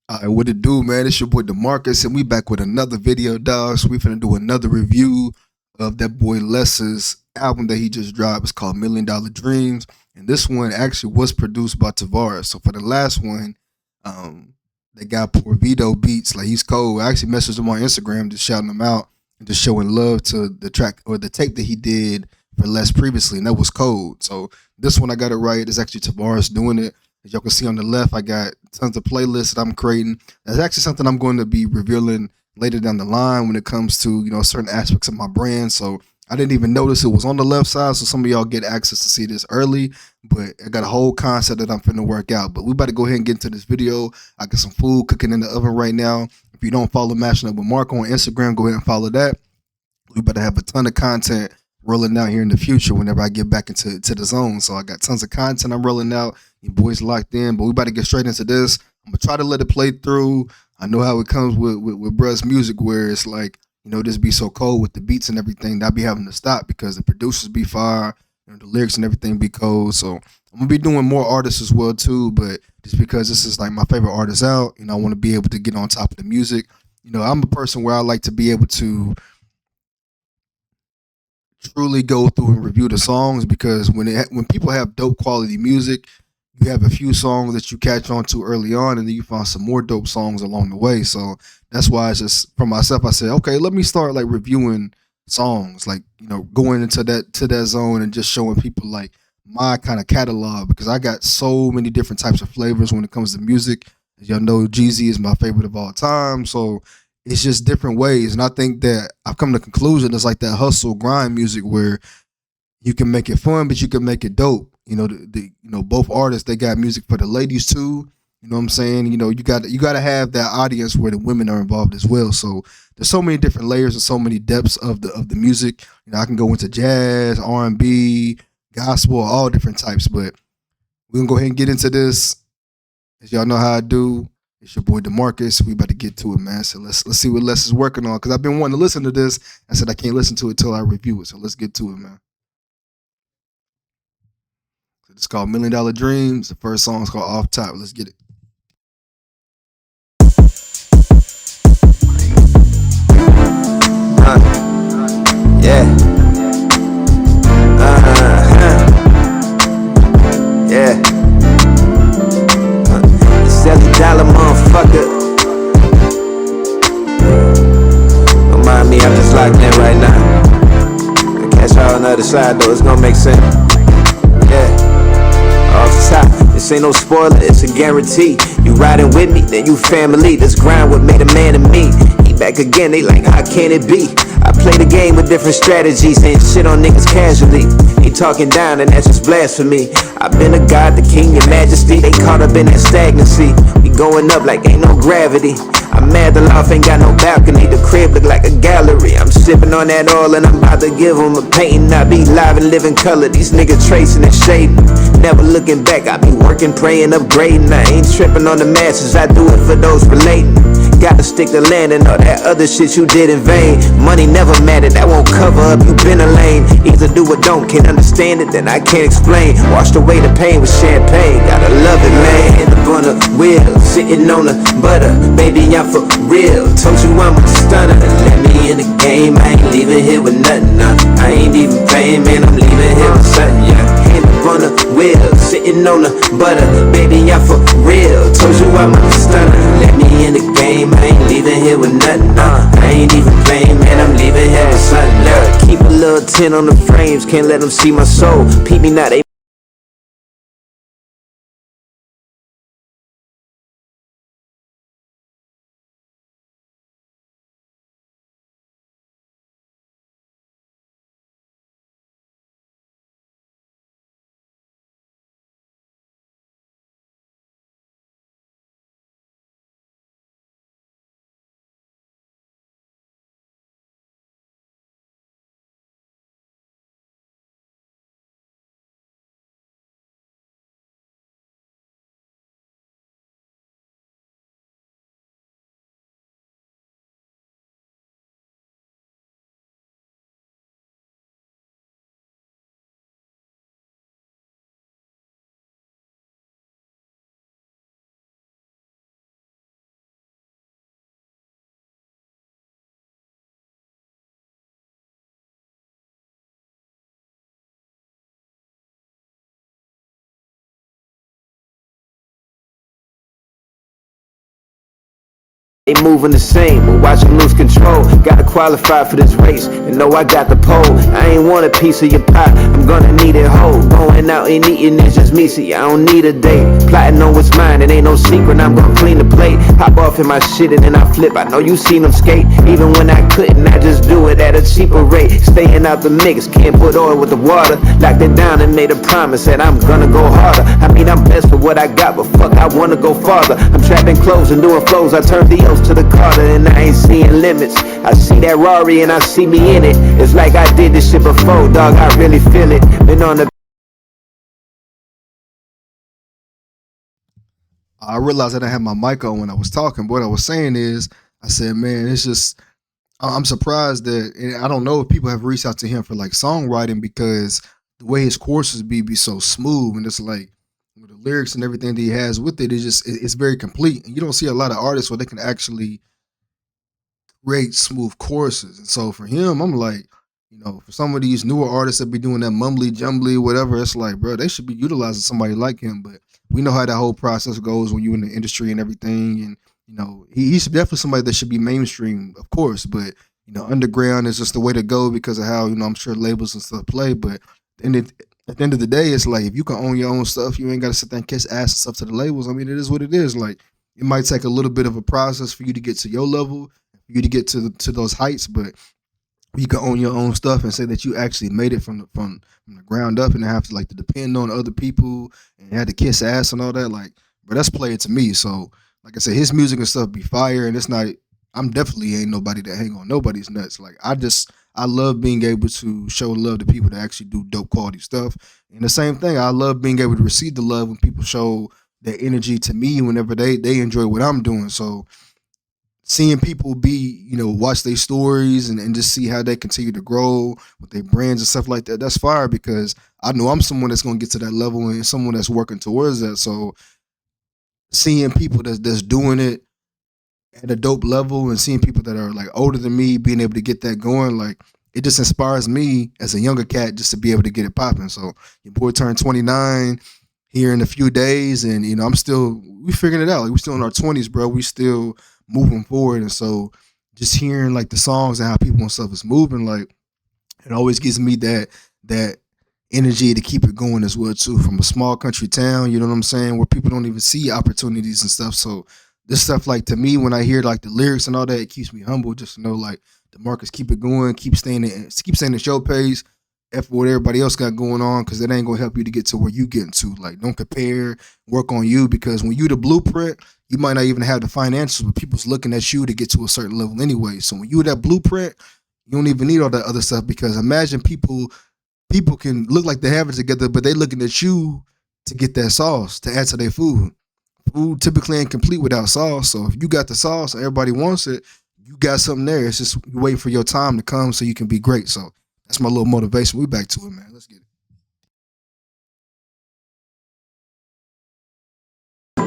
All right, what it do, man? It's your boy Demarcus, and we back with another video, dog. So we finna do another review of that boy Les's album that he just dropped. It's called $1 Million Dreams, and this one actually was produced by Tavares. So for the last one, um, they got Porvito Beats. Like he's cold. I actually messaged him on Instagram, just shouting him out and just showing love to the track or the tape that he did for Les previously, and that was cold. So this one I got it right. It's actually Tavares doing it. As y'all can see on the left, I got tons of playlists that I'm creating. That's actually something I'm going to be revealing later down the line when it comes to certain aspects of my brand. So I didn't even notice it was on the left side. So some of y'all get access to see this early, but I got a whole concept that I'm finna work out. But we about to go ahead and get into this video. I got some food cooking in the oven right now. If you don't follow Mashing Up with Mark on Instagram, go ahead and follow that. We better have a ton of content rolling out here in the future whenever I get back into the zone. So I got tons of content I'm rolling out. You boys locked in, but we about to get straight into this. I'm gonna try to let it play through. I know how it comes with bruh's music, where it's like, this be so cold with the beats and everything that I be having to stop because the producers be fire, the lyrics and everything be cold. So I'm gonna be doing more artists as well too, but just because this is like my favorite artist out, I want to be able to get on top of the music. I'm a person where I like to be able to truly go through and review the songs because when people have dope quality music, you have a few songs that you catch on to early on, and then you find some more dope songs along the way. So that's why I just for myself I said, okay, let me start like reviewing songs, like going into that zone and just showing people like my kind of catalog because I got so many different types of flavors when it comes to music. As y'all know, Jeezy is my favorite of all time, so it's just different ways. And I think that I've come to the conclusion it's like that hustle grind music where you can make it fun, but you can make it dope. Both artists they got music for the ladies too. You know what I'm saying? You got to have that audience where the women are involved as well. So there's so many different layers and so many depths of the music. I can go into jazz, R&B, gospel, all different types. But we're gonna go ahead and get into this. As y'all know how I do, it's your boy Demarcus. We about to get to it, man. So let's see what Les is working on. Cause I've been wanting to listen to this. I said I can't listen to it till I review it. So let's get to it, man. So it's called $1 Million Dreams. The first song is called Off Top. Let's get it. Yeah. Yeah. Dolla, motherfucker. Don't mind me, I'm just locked in right now. I catch y'all on the other side though, it's gonna make sense. Yeah. Off the top, this ain't no spoiler, it's a guarantee. You riding with me, then you family. This grind what made a man of me. He back again, they like, how can it be? I play the game with different strategies, ain't shit on niggas casually. Ain't talking down and that's just blasphemy. I've been a god, the king, your majesty. They caught up in that stagnancy. We going up like ain't no gravity. I'm mad the loft ain't got no balcony. The crib look like a gallery. I'm sipping on that oil and I'm about to give them a painting. I be live and live in color. These niggas tracing and shading. Never looking back, I be working, praying, upgrading. I ain't tripping on the masses, I do it for those relating. Gotta stick to land and all that other shit you did in vain. Money never mattered, that won't cover up, you been a lane. Either do or don't, can't understand it, then I can't explain. Washed away the pain with champagne, gotta love it, man. Up on the wheel, sitting on the butter. Baby, I'm for real, told you I'm a stunner. Let me in the game, I ain't leaving here with nothing, I ain't even paying, man, I'm leaving here with something, yeah. Hand up on the wheel, sitting on the butter. Baby, I'm for real, told you I'm a stunner. Let me in the game, I ain't leaving here with nothing, I ain't even playing, man, I'm leaving here with something, yeah. Keep a little 10 on the frames, can't let them see my soul. Peep me not, they They moving the same, but watch them lose control. Gotta qualify for this race, and know I got the pole. I ain't want a piece of your pie, I'm gonna need it whole. Going out and eating is just me, see, I don't need a date. Plotting on what's mine, it ain't no secret, I'm gonna clean the plate. Hop off in my shit and then I flip, I know you seen them skate. Even when I couldn't, I just do it at a cheaper rate. Staying out the mix, can't put oil with the water. Locked it down and made a promise that I'm gonna go harder. I mean, I'm blessed with what I got, but fuck, I wanna go farther. I'm trapping clothes and doing flows, I turn DOs to the Carter, and I ain't seeing limits. I see that Rari and I see me in it. It's like I did this shit before, dog, I really feel it. Been on the I realized I didn't have my mic on when I was talking. But what I was saying is, I said, man, it's just I'm surprised that, and I don't know if people have reached out to him for like songwriting because the way his courses be so smooth, and it's like with the lyrics and everything that he has with it, it's very complete. And you don't see a lot of artists where they can actually create smooth choruses. And so for him, I'm like, for some of these newer artists that be doing that mumbly jumbly, whatever, it's like, bro, they should be utilizing somebody like him. But we know how that whole process goes when you're in the industry and everything. And, he's definitely somebody that should be mainstream, of course, but underground is just the way to go because of how, I'm sure labels and stuff play. But at the end of the day, it's like if you can own your own stuff, you ain't got to sit there and kiss ass and stuff to the labels. I mean, it is what it is. Like, it might take a little bit of a process for you to get to your level, for you to get to those heights, but you can own your own stuff and say that you actually made it from the ground up, and have to like to depend on other people and had to kiss ass and all that. Like, but that's player to me. So, like I said, his music and stuff be fire, and it's not. I'm definitely ain't nobody that hang on nobody's nuts. Like, I love being able to show love to people that actually do dope quality stuff. And the same thing, I love being able to receive the love when people show their energy to me whenever they enjoy what I'm doing. So seeing people be, watch their stories and just see how they continue to grow with their brands and stuff like that, that's fire because I know I'm someone that's gonna get to that level and someone that's working towards that. So seeing people that's doing it at a dope level and seeing people that are like older than me being able to get that going, like it just inspires me as a younger cat just to be able to get it popping. So your boy turned 29 here in a few days, and we figuring it out. Like, we still in our 20s, bro. We still moving forward, and so just hearing like the songs and how people and stuff is moving, like it always gives me that energy to keep it going as well too. From a small country town, you know what I'm saying, where people don't even see opportunities and stuff. So this stuff, like to me, when I hear like the lyrics and all that, it keeps me humble just to know like the Marcus, keep it going, keep staying at your pace. F what everybody else got going on, because it ain't gonna help you to get to where you getting to. Like, don't compare, work on you, because when you the blueprint, you might not even have the financials, but people's looking at you to get to a certain level anyway. So when you that blueprint, you don't even need all that other stuff, because imagine people can look like they have it together, but they looking at you to get that sauce to add to their food. Food typically ain't complete without sauce. So if you got the sauce and everybody wants it, you got something there. It's just you wait for your time to come so you can be great. So that's my little motivation. We back to it, man. Let's get it.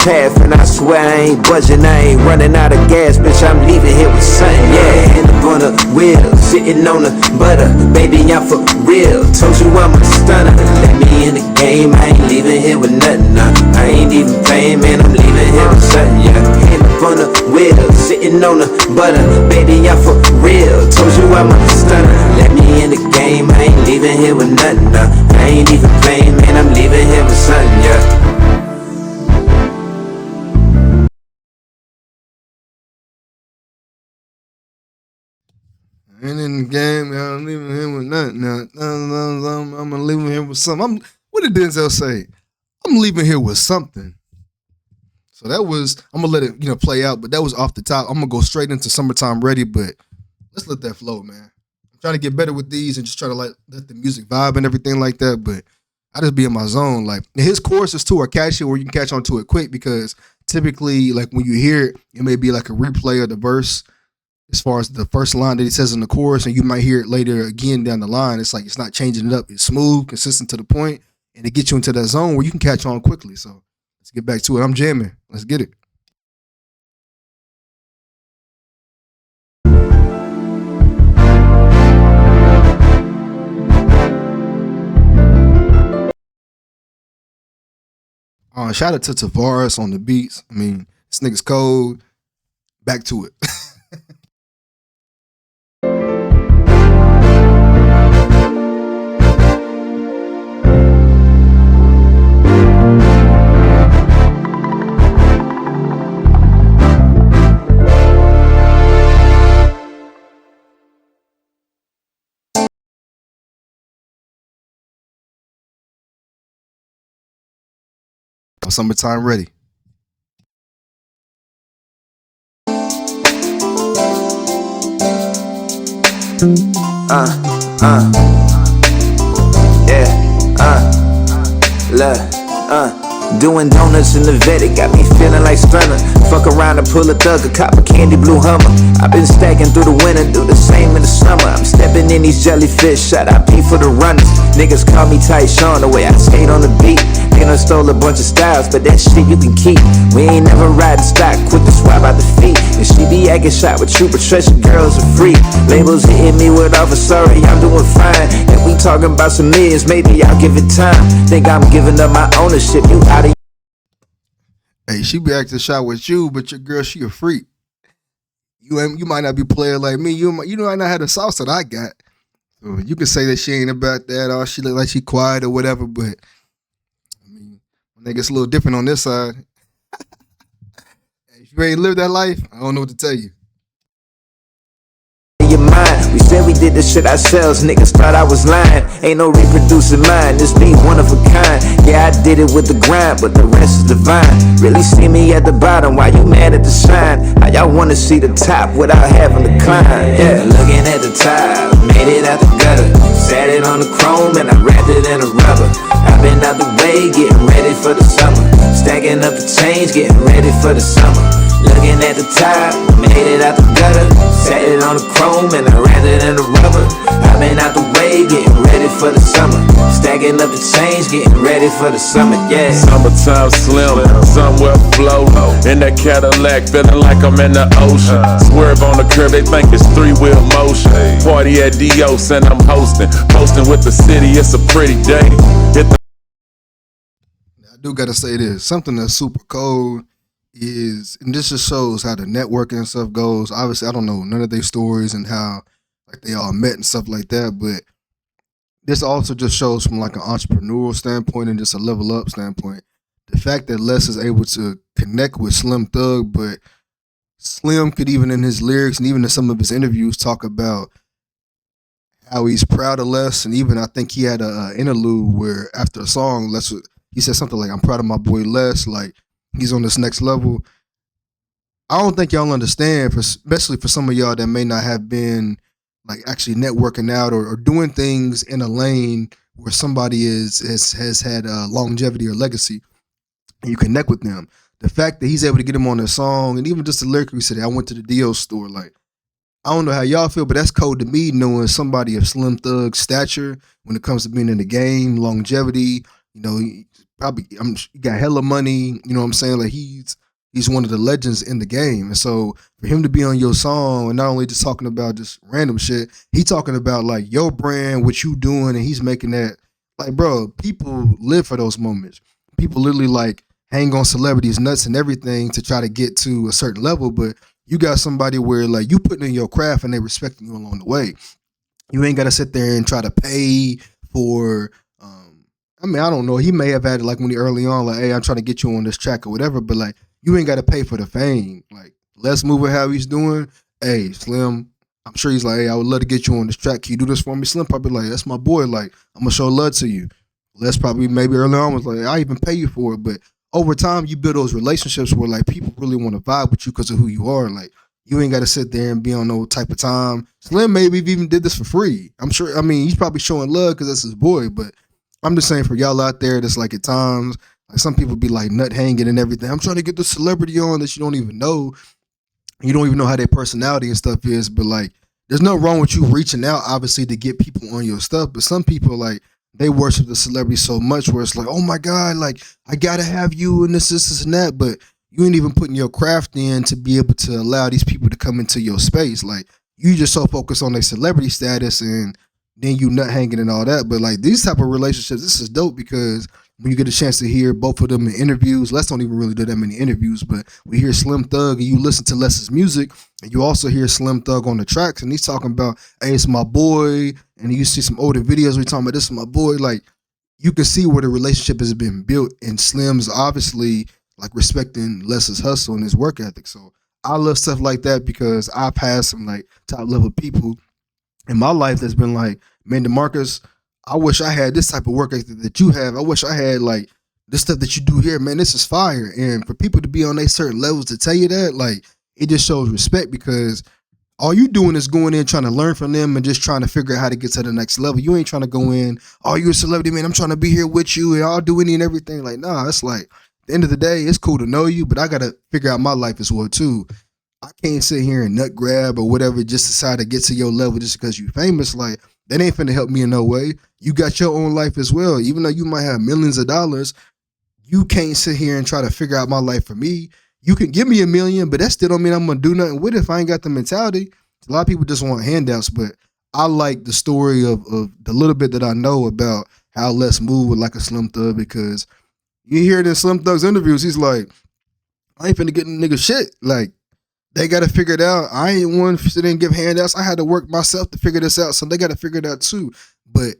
path, and I swear I ain't budging, I ain't running out of gas, bitch, I'm leaving here with something, yeah. Hand up on the wheel, sitting on the butter, baby, I'm for real. Told you I'm a stunner, let me in the game, I ain't leaving here with nothing, I ain't even playing, man, I'm leaving here with something, yeah. Hand up on the wheel, sitting on the butter, baby, I'm for real. Told you I'm a stunner, let me in the game, I ain't leaving here with nothing, I ain't even playing, man, I'm leaving here with something, yeah. And in the game, I'm leaving him with nothing. Now, I'm gonna leave him with something. What did Denzel say? I'm leaving here with something. So that was, I'm gonna let it, play out, but that was off the top. I'm gonna go straight into Summertime Ready, but let's let that flow, man. I'm trying to get better with these and just try to like let the music vibe and everything like that, but I just be in my zone. Like, his choruses too are catchy where you can catch on to it quick, because typically, like, when you hear it, it may be like a replay of the verse as far as the first line that he says in the chorus, and you might hear it later again down the line. It's like it's not changing it up. It's smooth, consistent to the point, and it gets you into that zone where you can catch on quickly. So let's get back to it. I'm jamming. Let's get it. Shout out to Tavares on the beats. I mean, this nigga's cold. Back to it. Summertime ready. Doing donuts in the vet, it got me feeling like Stunner. Fuck around and pull a thug, a cop a candy blue Hummer. I've been stacking through the winter, do the same in the summer. I'm stepping in these jellyfish, shot I pee for the runners. Niggas call me Tight Sean, the way I skate on the beat. They done stole a bunch of styles, but that shit you can keep. We ain't never riding stock, quick to swap out the feet. And she be acting shot with you, but trust your girls are free. Labels hitting me with offers, sorry, I'm doing fine. And we talking about some millions, maybe I'll give it time. Think I'm giving up my ownership, you out of. Hey, she be acting shot with you, but your girl, she a freak. You might not be playing like me. You might not have the sauce that I got. So you can say that she ain't about that, or she look like she quiet or whatever. But I mean, when they get a little different on this side, if you ain't lived that life, I don't know what to tell you. Your mind. We said we did this shit ourselves, niggas thought I was lying. Ain't no reproducing mine, this beat one of a kind. Yeah, I did it with the grind, but the rest is divine. Really see me at the bottom, why you mad at the shine? How y'all wanna see the top without having to climb? Yeah, looking at the top, made it out the gutter. Sat it on the chrome and I wrapped it in a rubber. I've been out the way, getting ready for the summer. Stacking up the change, getting ready for the summer. Looking at the top, made it out the gutter. Sat it on the chrome and I ran it in the rubber. I've been out the way, getting ready for the summer. Stacking up the change, getting ready for the summer, yeah. Summertime slim, somewhere float. In that Cadillac, feeling like I'm in the ocean. Swerve on the curb, they think it's three-wheel motion. Party at Dios and I'm hosting. Posting with the city, it's a pretty day. I do gotta say this. Something that's super cold is, and this just shows how the networking and stuff goes. Obviously, I don't know none of their stories and how like they all met and stuff like that, but this also just shows from like an entrepreneurial standpoint and just a level up standpoint. The fact that Les is able to connect with Slim Thug, but Slim could even in his lyrics and even in some of his interviews talk about how he's proud of Les, and even I think he had a interlude where after a song, he said something like, "I'm proud of my boy Les, like he's on this next level." I don't think y'all understand, especially for some of y'all that may not have been like actually networking out or doing things in a lane where somebody has had longevity or legacy, and you connect with them. The fact that he's able to get him on a song, and even just the lyric we said, "I went to the Dio store," like I don't know how y'all feel, but that's cold to me knowing somebody of Slim Thug's stature when it comes to being in the game, longevity. You know, he got hella money. You know what I'm saying? Like he's one of the legends in the game, and so for him to be on your song and not only just talking about just random shit, he talking about like your brand, what you doing, and he's making that like, bro. People live for those moments. People literally like hang on celebrities' nuts and everything to try to get to a certain level, but you got somebody where like you putting in your craft and they respecting you along the way. You ain't got to sit there and try to pay for. I mean, I don't know. He may have had it like when he early on, like, "Hey, I'm trying to get you on this track or whatever," but like you ain't got to pay for the fame. Like, let's move with how he's doing. Hey, Slim, I'm sure he's like, "Hey, I would love to get you on this track. Can you do this for me?" Slim probably like, "That's my boy. Like, I'm gonna show love to you." Les probably maybe early on was like, "I even pay you for it," but over time you build those relationships where like people really want to vibe with you because of who you are. Like you ain't got to sit there and be on no type of time. Slim maybe even did this for free. I'm sure. I mean, he's probably showing love because that's his boy. But I'm just saying for y'all out there, that's like at times like some people be like nut hanging and everything. I'm trying to get the celebrity on that you don't even know. You don't even know how their personality and stuff is. But like, there's no wrong with you reaching out, obviously, to get people on your stuff. But some people like, they worship the celebrity so much where it's like, "Oh my God, like I gotta have you and this and that," but you ain't even putting your craft in to be able to allow these people to come into your space. Like you just so focused on their celebrity status and then you nut hanging and all that. But like these type of relationships, this is dope because when you get a chance to hear both of them in interviews, Les don't even really do that many interviews, but we hear Slim Thug and you listen to Les's music, and you also hear Slim Thug on the tracks, and he's talking about, hey, it's my boy, and you see some older videos where he's talking about, this is my boy. Like, you can see where the relationship has been built, and Slim's obviously like respecting Les's hustle and his work ethic. So I love stuff like that because I've had some like top level people in my life that's been like, man, DeMarcus, I wish I had this type of work ethic that you have. I wish I had like this stuff that you do here, man. This is fire. And for people to be on a certain levels to tell you that, like, it just shows respect because all you doing is going in trying to learn from them and just trying to figure out how to get to the next level. You ain't trying to go in, oh, you're a celebrity, man, I'm trying to be here with you and I'll do any and everything. Like, nah, it's like, at the end of the day, it's cool to know you, but I got to figure out my life as well, too. I can't sit here and nut grab or whatever, just decide to get to your level just because you famous. Like, that ain't finna help me in no way. You got your own life as well. Even though you might have millions of dollars, you can't sit here and try to figure out my life for me. You can give me $1 million, but that still don't mean I'm gonna do nothing with it if I ain't got the mentality. A lot of people just want handouts, but I like the story of the little bit that I know about how Les move with like a Slim Thug, because you hear it in Slim Thug's interviews, he's like, I ain't finna get nigga shit. Like, they got to figure it out. I ain't one to then give handouts. I had to work myself to figure this out, so they got to figure it out too. But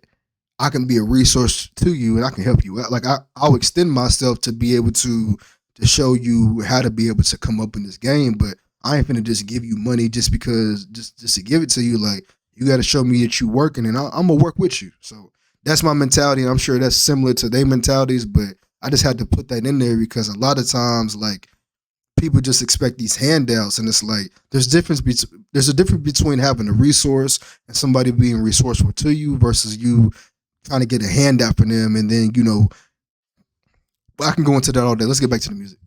I can be a resource to you, and I can help you out. Like, I'll extend myself to be able to show you how to be able to come up in this game. But I ain't finna just give you money just because, just to give it to you. Like, you got to show me that you working, and I'm gonna work with you. So that's my mentality, and I'm sure that's similar to their mentalities. But I just had to put that in there because a lot of times, like, people just expect these handouts, and it's like there's a difference between having a resource and somebody being resourceful to you versus you trying to get a handout from them, and then I can go into that all day. Let's get back to the music.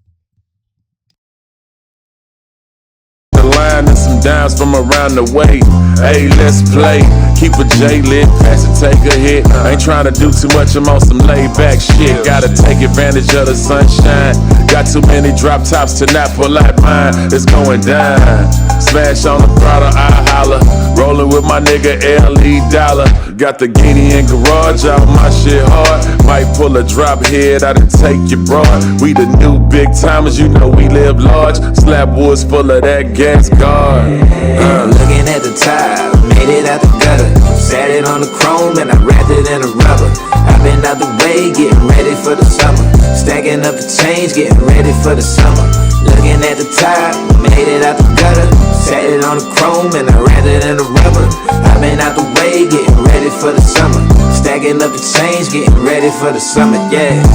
The line and some dimes from around the way. Hey, let's play. Keep a J lit, pass it, take a hit. Ain't trying to do too much, I'm on some laid back shit. Gotta take advantage of the sunshine. Got too many drop tops to not pull like mine. It's going down. Smash on the throttle, I holler. Rolling with my nigga L.E. Dolla. Got the guinea in garage, all my shit hard. Might pull a drop head, I done take your broad. We the new big timers, you know we live large. Slab woods full of that gas guard. Looking at the top, made it out the gutter. Sat it on the chrome and I wrapped it in a rubber. I've been out the way, getting ready for the summer. Stacking up the change, getting ready for the summer. Looking at the top, made it out the gutter. Sat it on the chrome and I wrapped it in a rubber. I've been out the way, getting ready for the summer. Stacking up the change, getting ready for the summer, yeah.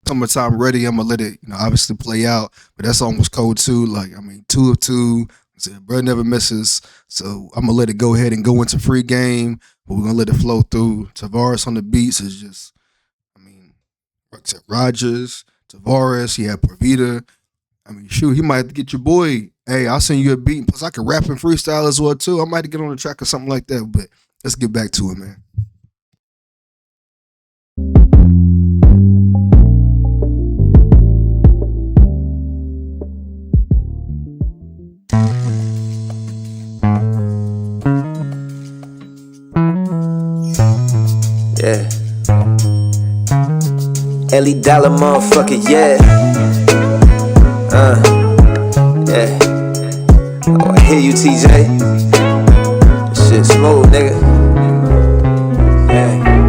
Summertime ready, I'm gonna let it, obviously play out. But that song was cold too. Like, I mean, 2 of 2. Bro never misses. So I'm gonna let it go ahead and go into free game, but we're gonna let it flow through. Tavares on the beats is just, I mean, Rogers, Tavares, he had Provita. I mean, shoot, he might have to get your boy. Hey, I'll send you a beat. Plus, I can rap and freestyle as well too. I might get on the track or something like that. But let's get back to it, man. Yeah. L.E. Dolla, motherfucker, yeah. Yeah. Oh, I hear you, TJ. Shit smooth, nigga.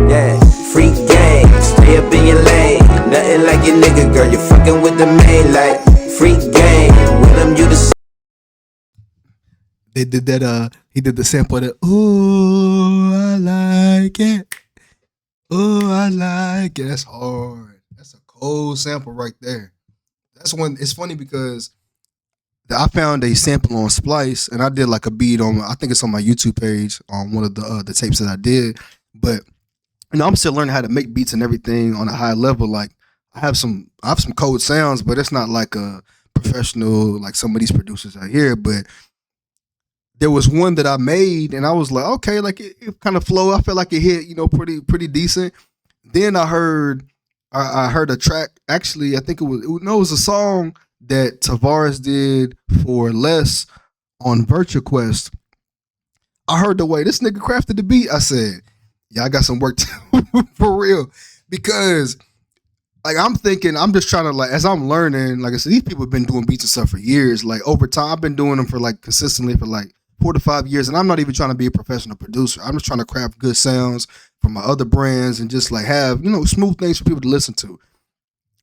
Yeah. Free game, stay up in your lane. Nothing like your nigga, girl. You're fucking with the main like free game. With them, you the. They did that. He did the sample of that. Ooh, I like it. Oh, I like it. That's hard. That's a cold sample right there. That's one. It's funny because I found a sample on Splice, and I did like a beat on. I think it's on my YouTube page on one of the tapes that I did. But I'm still learning how to make beats and everything on a high level. Like, I have some cold sounds, but it's not like a professional like some of these producers out here. But there was one that I made, and I was like, okay, like it kind of flowed. I felt like it hit, pretty decent. Then I heard a track. Actually, I think it was a song that Tavares did for Les on Virtua Quest. I heard the way this nigga crafted the beat. I said, yeah, I got some work to for real. Because like I'm thinking, I'm just trying to like as I'm learning, like I said, these people have been doing beats and stuff for years. Like over time, I've been doing them for like consistently for like 4 to 5 years, and I'm not even trying to be a professional producer. I'm just trying to craft good sounds for my other brands and just like have smooth things for people to listen to.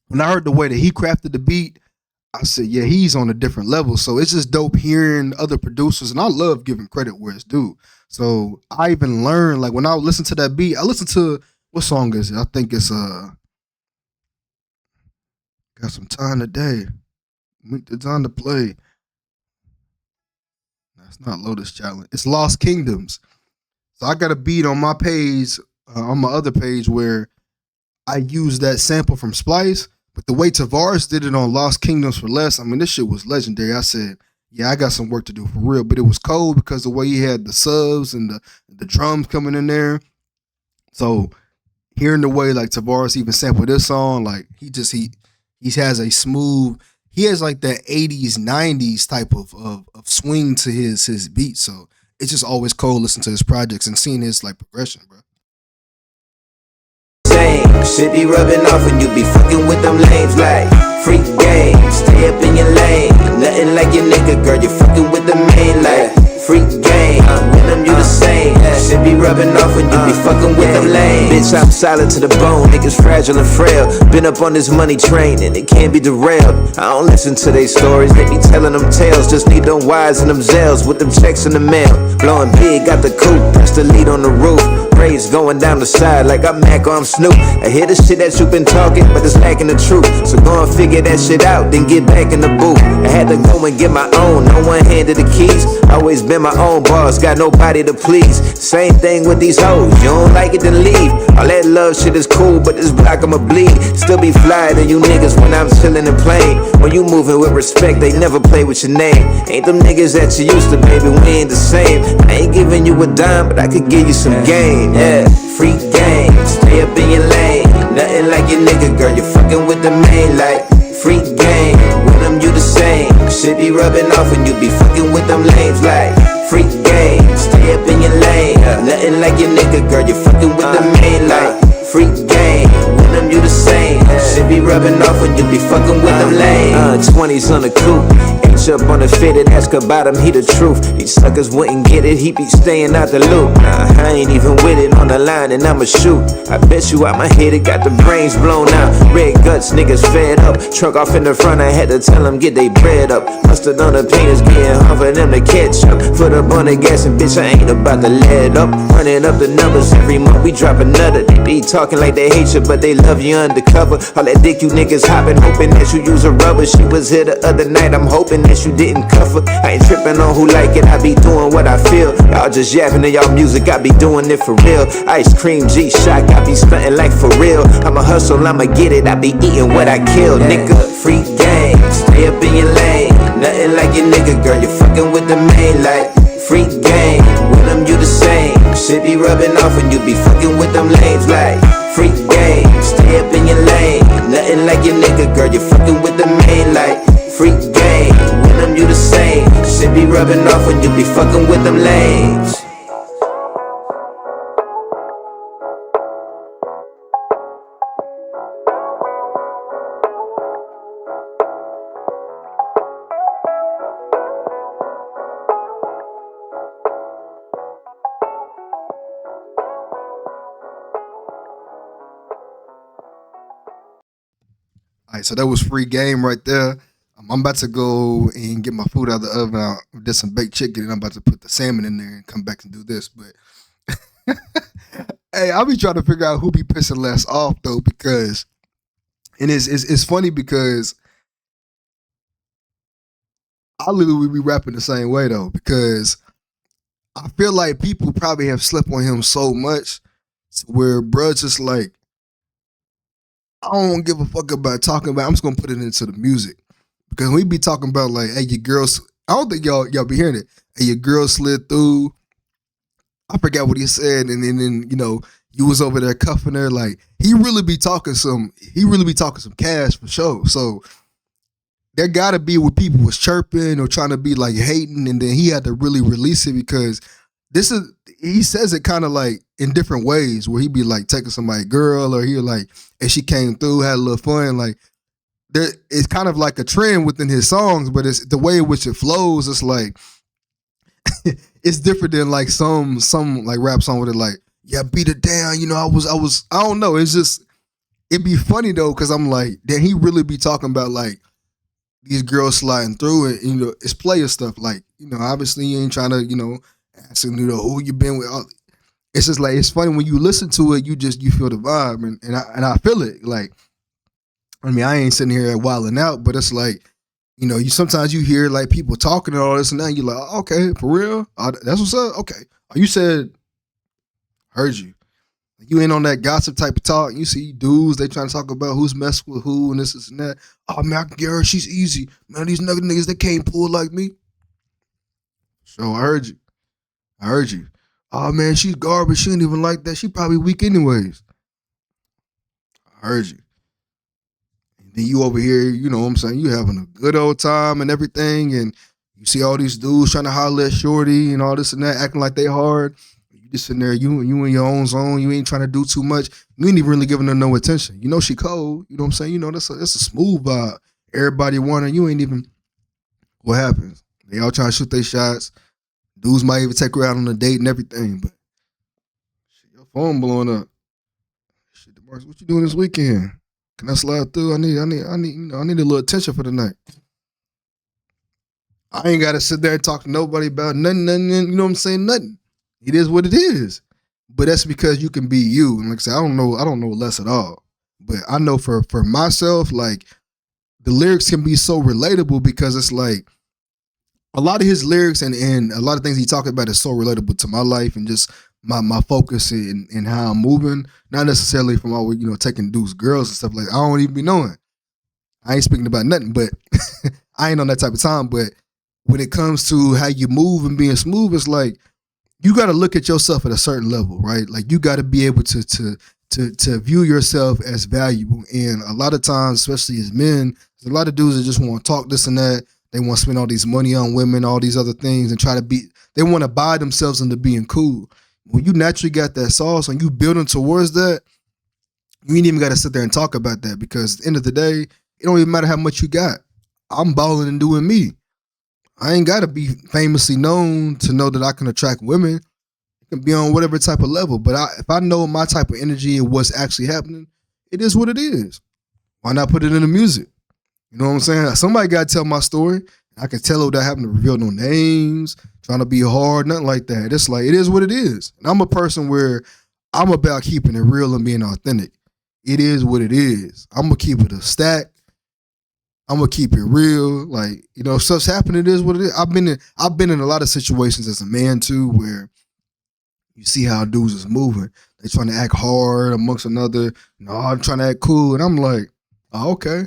When I heard the way that he crafted the beat, I said, yeah, he's on a different level. So it's just dope hearing other producers, and I love giving credit where it's due. So I even learned, like when I listen to that beat, I listen to what song is it? I think it's got some time today. It's on to play. That's not Lotus Challenge. It's Lost Kingdoms. So I got a beat on my page, on my other page, where I used that sample from Splice, but the way Tavares did it on Lost Kingdoms for Less, I mean, this shit was legendary. I said, yeah, I got some work to do for real, but it was cold because the way he had the subs and the drums coming in there. So hearing the way like Tavares even sampled this song, like he has a smooth, he has like that 80s, 90s type of swing to his beat. So it's just always cool listening to his projects and seeing his like progression, bro. Shit be rubbing off and you be fucking with them lames like freak game, stay up in your lane. Nothing like your nigga, girl, you fucking with the main like freak game. With them you the same. Shit be rubbing off when you be fucking with them lames. Bitch, I'm solid to the bone, niggas fragile and frail. Been up on this money train and it can't be derailed. I don't listen to they stories, they be telling them tales. Just need them wires and them Zelles with them checks in the mail. Blowing big, got the coupe, press the lead on the roof. Braids going down the side like I'm Mac or I'm Snoop. I hear the shit that you been talking, but it's lacking the truth. So go and figure that shit out, then get back in the booth. I had to go and get my own, no one handed the keys. Always been my own boss, got nobody to please. Same thing with these hoes, you don't like it, then leave. All that love shit is cool, but this block I'ma bleed. Still be flyer than you niggas when I'm chillin' and playing. When you moving with respect, they never play with your name. Ain't them niggas that you used to, baby, we ain't the same. I ain't giving you a dime, but I could give you some game. Yeah, free game, stay up in your lane. Nothing like your nigga, girl, you fucking with the main like free game. With them you the same. Shit be rubbing off and you be fucking with them lames like free game, stay up in your lane. Nothing like your nigga, girl, you fucking with the main like free game. With them you the same. Shit be rubbing off when you be fucking with them lames. 20s on the coupe. Up on the fitted, ask about him, he the truth. These suckers wouldn't get it, he be staying out the loop. Nah, I ain't even with it on the line and I'ma shoot. I bet you out my head, it got the brains blown out. Red guts, niggas fed up. Truck off in the front, I had to tell them get they bread up. Mustard on the paint is getting hard for them to catch up. Foot up on the gas and bitch, I ain't about to let up. Running up the numbers every month, we drop another. They be talking like they hate you, but they love you undercover. All that dick you niggas hopping, hoping that you use a rubber. She was here the other night, I'm hoping that you didn't cuff her. I ain't tripping on who like it, I be doing what I feel. Y'all just yapping to y'all music, I be doing it for real. Ice cream, G-Shock, I be stunting like for real. I'ma hustle, I'ma get it, I be eating what I kill. Nigga, free game, stay up in your lane. Nothing like your nigga, girl, you fucking with the main like free game. With them you the same. Shit be rubbing off and you be fucking with them lames like free game, stay up in your lane. Nothing like your nigga, girl, you fucking with the main like free game. With them you the same. Shit be rubbing off when you be fucking with them lames. All right, so that was free game right there. I'm about to go and get my food out of the oven. I did some baked chicken, and I'm about to put the salmon in there and come back and do this. But hey, I'll be trying to figure out who be pissing less off though, because and it's funny because I literally be rapping the same way though, because I feel like people probably have slept on him so much where bruh's just like, I don't give a fuck about talking about. I'm just gonna put it into the music. Because we be talking about like, hey, your girls. I don't think y'all be hearing it. Hey, your girl slid through. I forgot what he said, and then you was over there cuffing her. Like he really be talking some cash for sure. So there gotta be where people was chirping or trying to be like hating, and then he had to really release it because he says it kind of like in different ways where he be like taking somebody's girl or he like, and she came through, had a little fun. Like there, it's kind of like a trend within his songs, but it's the way in which it flows. It's like it's different than like some like rap song with it like, yeah, beat it down. You know, I don't know. It's just it'd be funny though because I'm like, then he really be talking about like these girls sliding through it. You know, it's player stuff. Like you know, obviously you ain't trying to asking who you been with. It's just like it's funny when you listen to it. You feel the vibe and I feel it. Like I mean, I ain't sitting here wilding out, but it's like. You sometimes you hear like people talking and all this and that. And you're like, oh, okay, for real? That's what's up. Okay, you said, heard you. You ain't on that gossip type of talk. You see dudes, they trying to talk about who's messing with who and this and that. Oh man, I can get her. She's easy. Man, these niggas they can't pull like me. So I heard you. Oh man, she's garbage. She ain't even like that. She probably weak anyways. I heard you. Then you over here, you know what I'm saying, you having a good old time and everything, and you see all these dudes trying to holler at shorty and all this and that, acting like they hard. You just sitting there, you in your own zone, you ain't trying to do too much. You ain't even really giving her no attention. You know she cold, you know what I'm saying? You know, that's a smooth vibe. Everybody wanting, you ain't even, what happens? They all trying to shoot their shots. Dudes might even take her out on a date and everything, but shit, your phone blowing up. Shit, DeMarcus, what you doing this weekend? Can I slide through? I need a little attention for the night. I ain't gotta sit there and talk to nobody about nothing, you know what I'm saying? Nothing. It is what it is. But that's because you can be you. And like I said, I don't know less at all. But I know for myself, like the lyrics can be so relatable because it's like a lot of his lyrics and a lot of things he talking about is so relatable to my life and just my focus and how I'm moving, not necessarily from always, taking dudes, girls and stuff like that. I don't even be knowing. I ain't speaking about nothing, but I ain't on that type of time. But when it comes to how you move and being smooth, it's like you got to look at yourself at a certain level, right? Like you got to be able to view yourself as valuable. And a lot of times, especially as men, there's a lot of dudes that just want to talk this and that. They want to spend all these money on women, all these other things, and they want to buy themselves into being cool. When you naturally got that sauce and you building towards that, you ain't even got to sit there and talk about that because at the end of the day, it don't even matter how much you got. I'm balling and doing me. I ain't got to be famously known to know that I can attract women. It can be on whatever type of level. But if I know my type of energy and what's actually happening, it is what it is. Why not put it in the music? You know what I'm saying? Somebody got to tell my story. I can tell without having to reveal no names, trying to be hard, nothing like that. It's like, it is what it is. And I'm a person where I'm about keeping it real and being authentic. It is what it is. I'm going to keep it a stack. I'm going to keep it real. Like, if stuff's happening, it is what it is. I've been in a lot of situations as a man too, where you see how dudes is moving. They trying to act hard amongst another. No, I'm trying to act cool. And I'm like, oh, okay.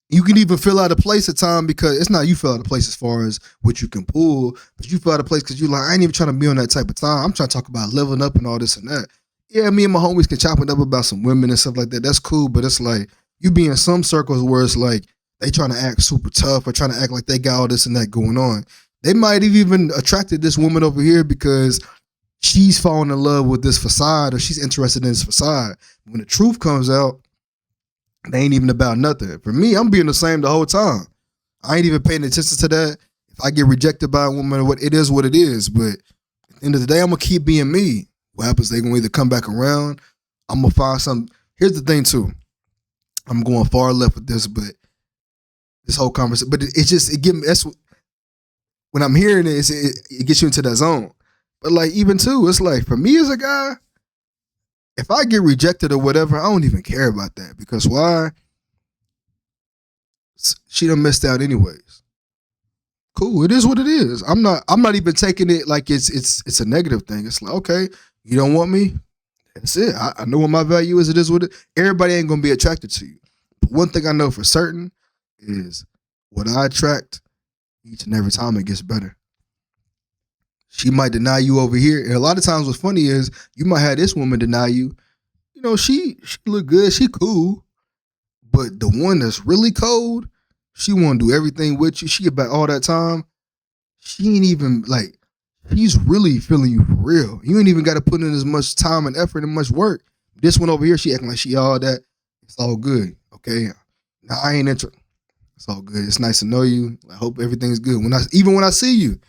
You can even feel out of place at time because it's not you feel out of place as far as what you can pull, but you feel out of place because you're like, I ain't even trying to be on that type of time. I'm trying to talk about leveling up and all this and that. Yeah, me and my homies can chop it up about some women and stuff like that. That's cool, but it's like you be in some circles where it's like they trying to act super tough or trying to act like they got all this and that going on. They might have even attracted this woman over here because she's falling in love with this facade or she's interested in this facade. When the truth comes out, they ain't even about nothing. For me, I'm being the same the whole time. I ain't even paying attention to that. If I get rejected by a woman, what it is. But at the end of the day, I'm going to keep being me. What happens, they going to either come back around. I'm going to find something. Here's the thing, too. I'm going far left with this, but this whole conversation. But it gives me, when I'm hearing it, it gets you into that zone. But like, even too, it's like, for me as a guy, if I get rejected or whatever, I don't even care about that because why? She done missed out anyways. Cool, it is what it is. I'm not even taking it like it's a negative thing. It's like, okay, you don't want me? That's it. I know what my value is. It is what it. Everybody ain't gonna be attracted to you. But one thing I know for certain is what I attract each and every time it gets better. She might deny you over here. And a lot of times what's funny is you might have this woman deny you. You know, she look good, she cool. But the one that's really cold, she wanna do everything with you. She get back all that time. She ain't even like, he's really feeling you for real. You ain't even got to put in as much time and effort and much work. This one over here, she acting like she all that. It's all good, okay? Now I ain't interested. It's all good. It's nice to know you. I hope everything's good. Even when I see you,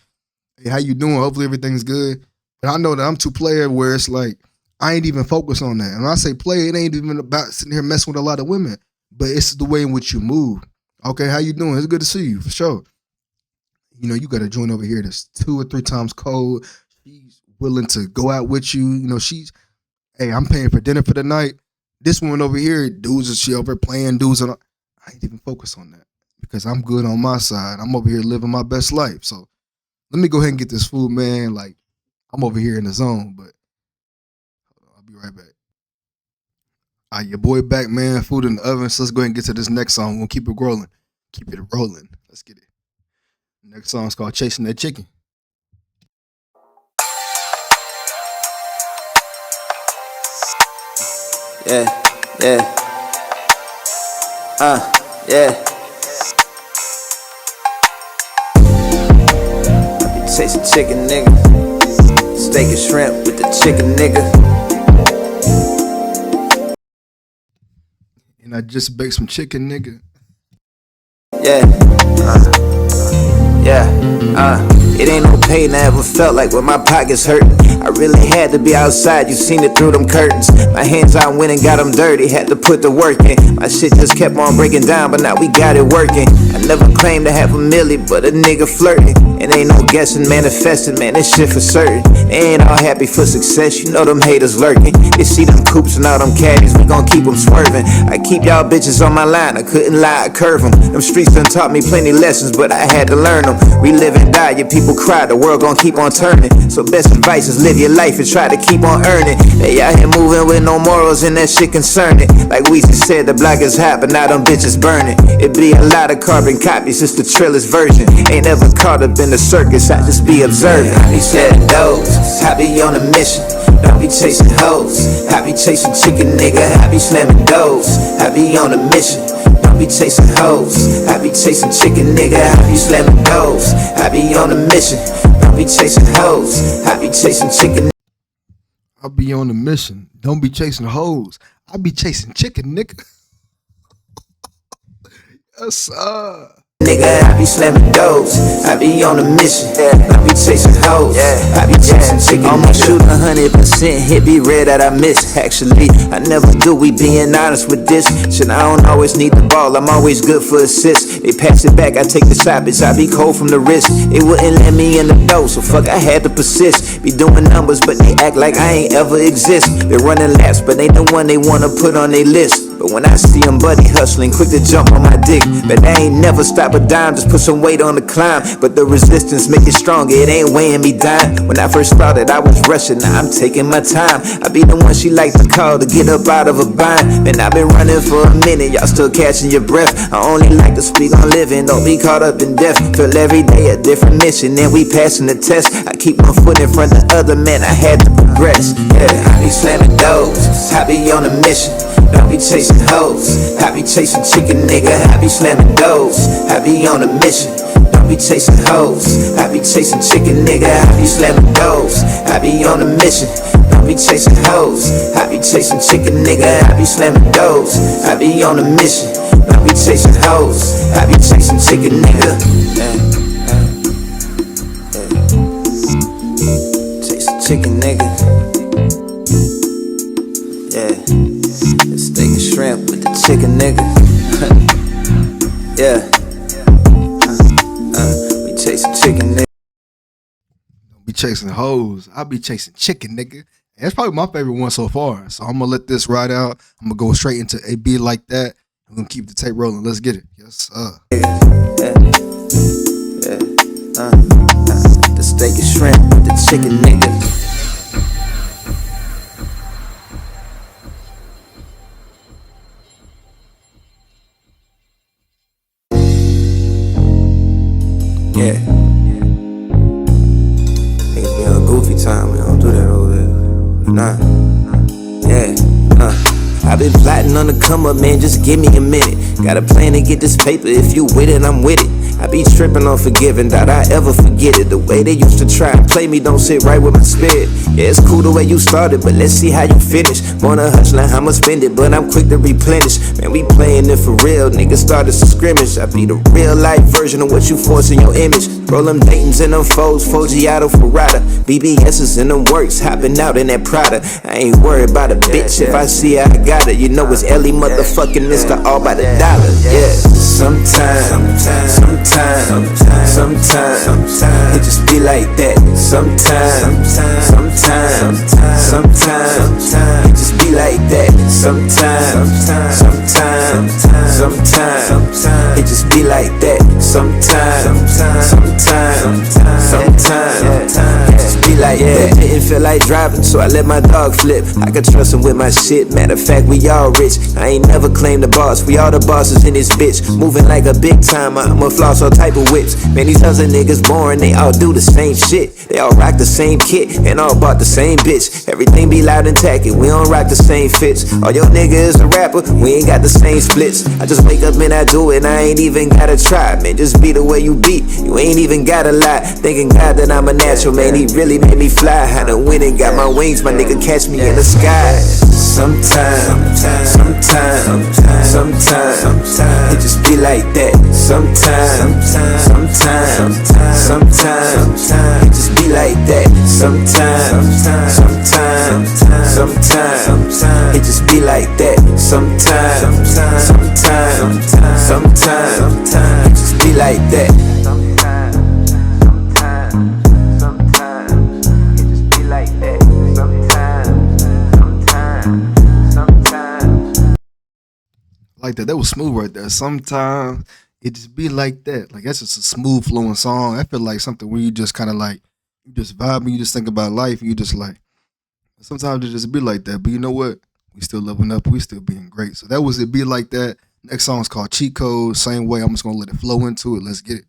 hey, how you doing? Hopefully everything's good. But I know that I'm too player where it's like I ain't even focused on that. And when I say play, it ain't even about sitting here messing with a lot of women. But it's the way in which you move. Okay, how you doing? It's good to see you for sure. You know, you got a joint over here that's 2 or 3 times cold. She's willing to go out with you. You know, hey, I'm paying for dinner for the night. This one over here, she over playing dudes. And I ain't even focused on that because I'm good on my side. I'm over here living my best life. So let me go ahead and get this food, man. Like, I'm over here in the zone, but I'll be right back. All right, your boy back, man. Food in the oven. So let's go ahead and get to this next song. We'll keep it rolling. Keep it rolling. Let's get it. Next song's called Chasing That Chicken. Yeah, yeah. Yeah. Chasing chicken, nigga. Steak and shrimp with the chicken, nigga. And I just baked some chicken, nigga. Yeah. It ain't no pain I ever felt like when my pockets hurtin'. I really had to be outside, you seen it through them curtains. My hands out went and got them dirty, had to put the work in. My shit just kept on breaking down, but now we got it working. I never claimed to have a milli, but a nigga flirting. And ain't no guessing, manifesting, man, this shit for certain. They ain't all happy for success, you know them haters lurking. They see them coops and all them caddies, we gon' keep them swerving. I keep y'all bitches on my line, I couldn't lie, I curve them. Them streets done taught me plenty lessons, but I had to learn them. We live and die, your people cry, the world gon' keep on turning. So best advice is live your life and try to keep on earning. They out here moving with no morals and that shit concerning. Like Weezy said, the block is hot, but now them bitches burning. It be a lot of carbon copies, it's the trillest version. Ain't never caught up in the circus, I just be observing. I be setting those, I be on a mission. Don't be chasing hoes, I be chasing chicken, nigga. I be slamming doors, I be on a mission. Don't be chasing hoes, I be chasing chicken, nigga. I be slamming doors, I be on a mission. Don't be chasing hoes, I be chasing chicken. I'll be on a mission. Don't be chasing hoes. I be chasing chicken, nigga. Yes, sir. Nigga, I be slamming doors, I be on a mission. I be chasing hoes, I be chasing chicken. Almost shoot 100% hit, be rare that I miss. Actually, I never do, we being honest with this. Shit, I don't always need the ball, I'm always good for assists. They pass it back, I take the shot, bitch, I be cold from the wrist. They wouldn't let me in the door, so fuck, I had to persist. Be doing numbers, but they act like I ain't ever exist. They running laps, but ain't the one they wanna put on their list. But when I see them buddy hustling, quick to jump on my dick. But they ain't never stop a dime, just put some weight on the climb. But the resistance make it stronger, it ain't weighing me down. When I first started, I was rushing, now I'm taking my time. I be the one she like to call to get up out of a bind. Man, I've been running for a minute, y'all still catching your breath. I only like to speak on living, don't be caught up in death. Feel every day a different mission, and we passing the test. I keep one foot in front of the other, man, I had to progress. Yeah, I be slamming doors, I be on a mission. Don't be chasing hoes, I be chasing chicken, nigga. I be slamming doors, I be on a mission. Don't be chasing hoes, I be chasing chicken, nigga. I be slamming doors, I be on a mission. Don't be chasing hoes, I be chasing chicken, nigga. I be slamming doors, I be on a mission. Don't be chasing hoes, I be chasing chicken, nigga. Chasing chicken, nigga. Yeah. Steak and shrimp with the chicken, nigga. Yeah. We chasing chicken, nigga. Don't be chasing hoes. I be chasing chicken, nigga. That's probably my favorite one so far. So I'm gonna let this ride out. I'm gonna go straight into a beat like that. I'm gonna keep the tape rolling. Let's get it. Yes, The steak and shrimp with the chicken, nigga. Yeah. Niggas be Nah, yeah, I've been plotting on the come up, man, just give me a minute. Got a plan to get this paper, if you with it, I'm with it. I be tripping on forgiving, doubt I ever forget it. The way they used to try and play me don't sit right with my spirit. Yeah, it's cool the way you started, but let's see how you finish. Wanna hush like I'ma spend it, but I'm quick to replenish. Man, we playing it for real, niggas started some scrimmage. I be the real life version of what you force in your image. Roll them Daytons and them foes, Foggiato Ferrata, BBS's in them works, hopping out in that Prada. I ain't worried about a bitch, if I see her, I got it. You know it's Ellie motherfucking Mr. All by the dollar, yeah. Sometimes, it just be like that. Sometimes, it just be like that. Sometimes, it just be like that. Sometimes, it just be like that. Didn't feel like driving, so I let my dog flip. I could trust him with my shit. Matter of fact, we all rich. I ain't never claimed the boss. We all the bosses in this bitch. Moving like a big timer. I'ma floss all type of whips. Man, these other niggas boring. They all do the same shit. They all rock the same kit and all bought the same bitch. Everything be loud and tacky. We don't rock the same fits. All your nigga is a rapper. We ain't got the same splits. I just wake up and I do it. And I ain't even gotta try. Man, just be the way you be. You ain't even gotta lie. Thanking God that I'm a natural. Man, he really made me fly. I done went and got my wings. My nigga catch me in the sky. Sometimes, it just be like that. Sometimes, it just be like that. Sometimes, it just be like that. Sometimes, it just be like that. Like that. That was smooth right there. Sometimes it just be like that. Like that's just a smooth flowing song. I feel like something where you just kind of like you just vibe and you just think about life and you just like sometimes it just be like that. But you know what? We still leveling up. We still being great. So that was It Be Like That. Next song is called Cheat Code. Same way. I'm just gonna let it flow into it. Let's get it.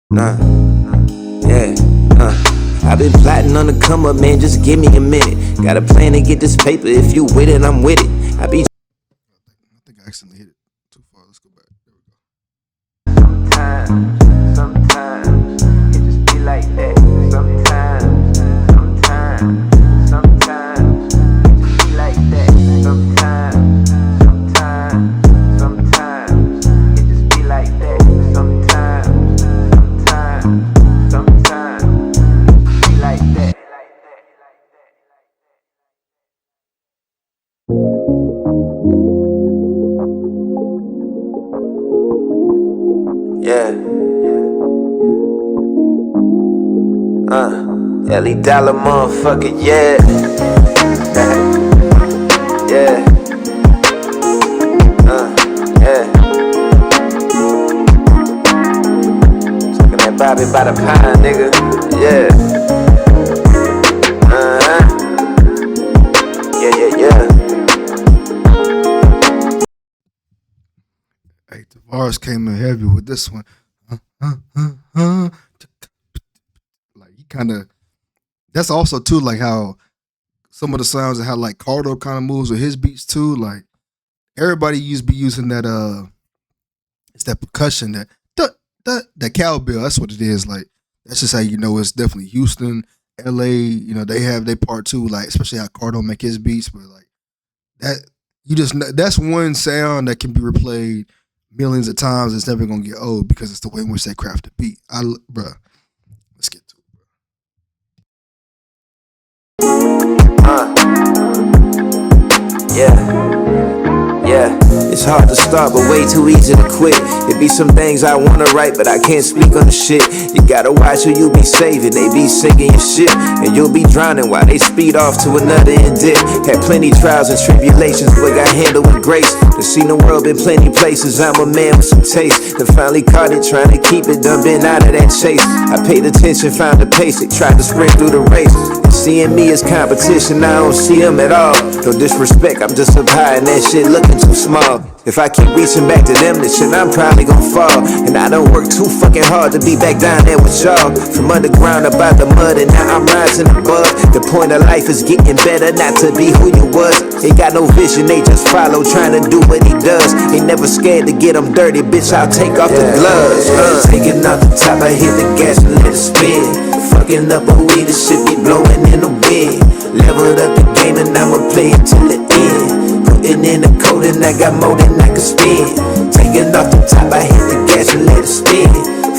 Nah, yeah, I've been plotting on the come up, man, just give me a minute. Got a plan to get this paper, if you with it, I'm with it. I think I accidentally hit it too far. Let's go back. There we go. Sometimes, it just be like that. Sometimes, it just be like that. Sometimes, it just be like that. Sometimes, it be like that. Yeah. Ellie Dolla motherfucker, yeah. Yeah. Yeah. Talking that Bobby by the pine, nigga. Yeah. Yeah. Hey, Tavares came in heavy with this one. Like he kind of. That's also too like how some of the sounds and how like Cardo kind of moves with his beats too. Like everybody be using that it's that percussion that that cowbell. That's what it is. Like that's just how you know it's definitely Houston, LA. You know they have their part too. Like especially how Cardo make his beats, but like that you just that's one sound that can be replayed millions of times. It's never gonna get old because it's the way in which they craft the beat. Bruh, let's get to it. Yeah, it's hard to start, but way too easy to quit. It be some things I wanna write, but I can't speak on the shit. You gotta watch who you be saving, they be singing your shit, and you'll be drowning while they speed off to another and dip. Had plenty trials and tribulations, but got handled with grace. To see the world been plenty places, I'm a man with some taste. And finally caught it, trying to keep it, done been out of that chase. I paid attention, found the pace, it tried to sprint through the race. And seeing me as competition, I don't see them at all. No disrespect, I'm just up high and that shit looking too small. If I keep reaching back to them, then shit, I'm probably gon' fall. And I don't work too fucking hard to be back down there with y'all. From underground up out the mud, and now I'm rising above. The point of life is getting better, not to be who you was. Ain't got no vision, they just follow, trying to do what he does. Ain't never scared to get them dirty, bitch, I'll take off the gloves. Taking off the top, I hit the gas and let it spin. Fucking up a weed, the shit be blowing in the wind. Leveled up the game and I'ma play it till the end. Putting in the code and I got more than I can spend. Taking off the top, I hit the gas and let it spin.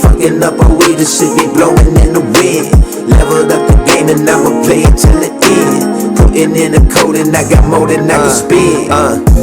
Fucking up a weed, the shit be blowing in the wind. Leveled up the game and I'ma play it till the end. Putting in the code and I got more than I can spend.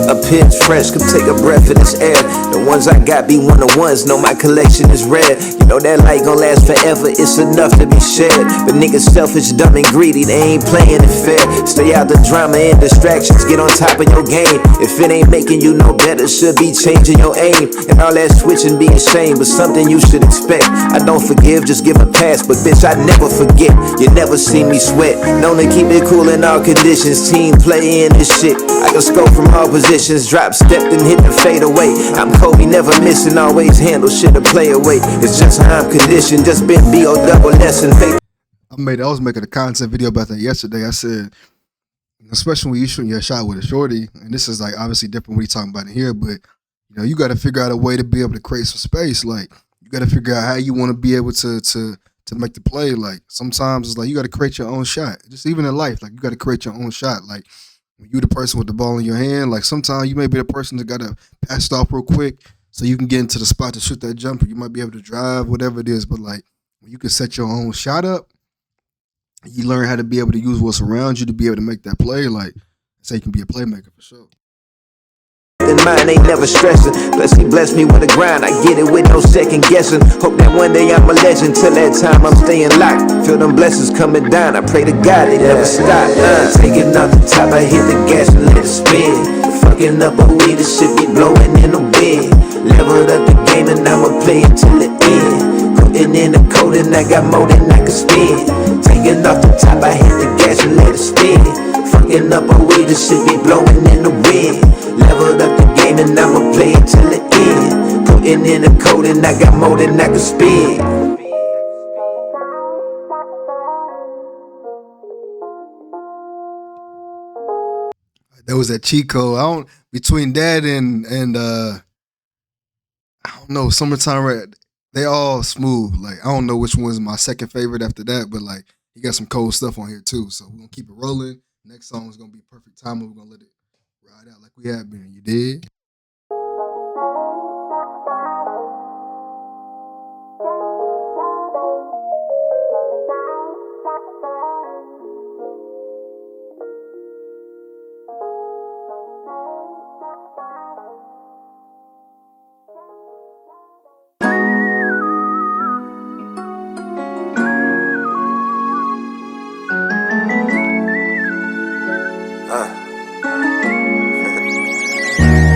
A pinch fresh, come take a breath of this air. The ones I got be one-on-ones, know my collection is rare. You know that light gon' last forever, it's enough to be shared. But niggas selfish, dumb and greedy, they ain't playing it fair. Stay out the drama and distractions, get on top of your game. If it ain't making you no better, should be changing your aim. And all that switching be a shame, but something you should expect. I don't forgive, just give a pass, but bitch, I never forget. You never see me sweat, known to keep it cool in all conditions. Team playing this shit, I can score from all positions. Drop, stepped and hit the fade away. I'm Kobe, never missing, always handle shit to play away. It's just how I'm conditioned, just been B.O. double lesson. I was making a content video about that yesterday. I said, especially when you shooting your shot with a shorty, and this is like obviously different what you talking about in here, but you know, you got to figure out a way to be able to create some space. Like you got to figure out how you want to be able to make the play. Like sometimes it's like you got to create your own shot. Just even in life, like you got to create your own shot. Like when you the person with the ball in your hand, like sometimes you may be the person that got to pass it off real quick so you can get into the spot to shoot that jumper. You might be able to drive, whatever it is, but like when you can set your own shot up, you learn how to be able to use what's around you to be able to make that play. Like so you can be a playmaker for sure. And mine ain't never stressing. Plus he blessed me with a grind. I get it with no second guessing. Hope that one day I'm a legend. Till that time I'm staying locked. Feel them blessings coming down. I pray to God they never stop. Taking off the top, I hit the gas and let it spin. Fucking up a weed, the shit be blowing in the wind. Leveled up the game and I'ma play it till the end. Putting in the code and I got more than I can spend. Taking off the top, I hit the gas and let it spin. Fucking up a weed, the shit be blowing in the wind. Leveled up the game and I'ma play it till the end. Putting in the code and I got more than I can spend. That was that cheat code. Between that and I don't know, Summertime Red, they all smooth. Like I don't know which one's my second favorite after that, but like he got some cold stuff on here too. So we're gonna keep it rolling. Next song is gonna be Perfect Timing. We're gonna let it ride out like we have been. You did?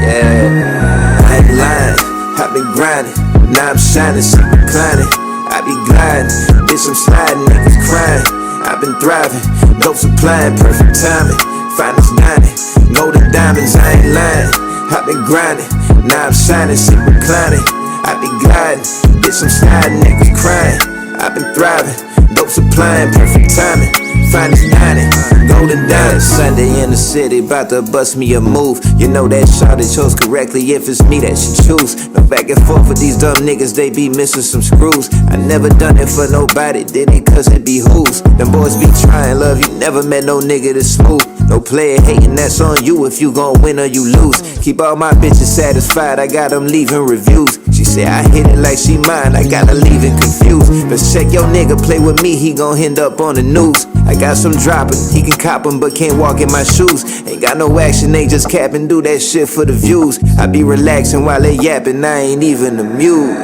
I ain't lying, I been grinding, now I'm shining, shit reclining. I be gliding, bitch I'm sliding, niggas crying. I been thriving, dope supplying, perfect timing. Finest dining, golden diamonds, I ain't lying. I been grinding, now I'm shining, shit reclining. I be gliding, bitch I'm sliding, niggas crying. I been thriving, dope supplying, perfect timing. Finest dining, golden diamonds. Sunday in the city, bout to bust me a move. You know that shot that chose correctly if it's me that she choose. No back and forth with these dumb niggas, they be missing some screws. I never done it for nobody, did it cause it behooves. Them boys be trying, love, you never met no nigga that's smooth. No player hating, that's on you if you gon' win or you lose. Keep all my bitches satisfied, I got them leaving reviews. She say I hit it like she mine, I gotta leave it confused. But check your nigga, play with me, he gon' end up on the news. I got some dropping, he can cop them but can't walk in my shoes. Ain't got no action, they just cap and do that shit for the views. I be relaxing while they yapping, I ain't even amused.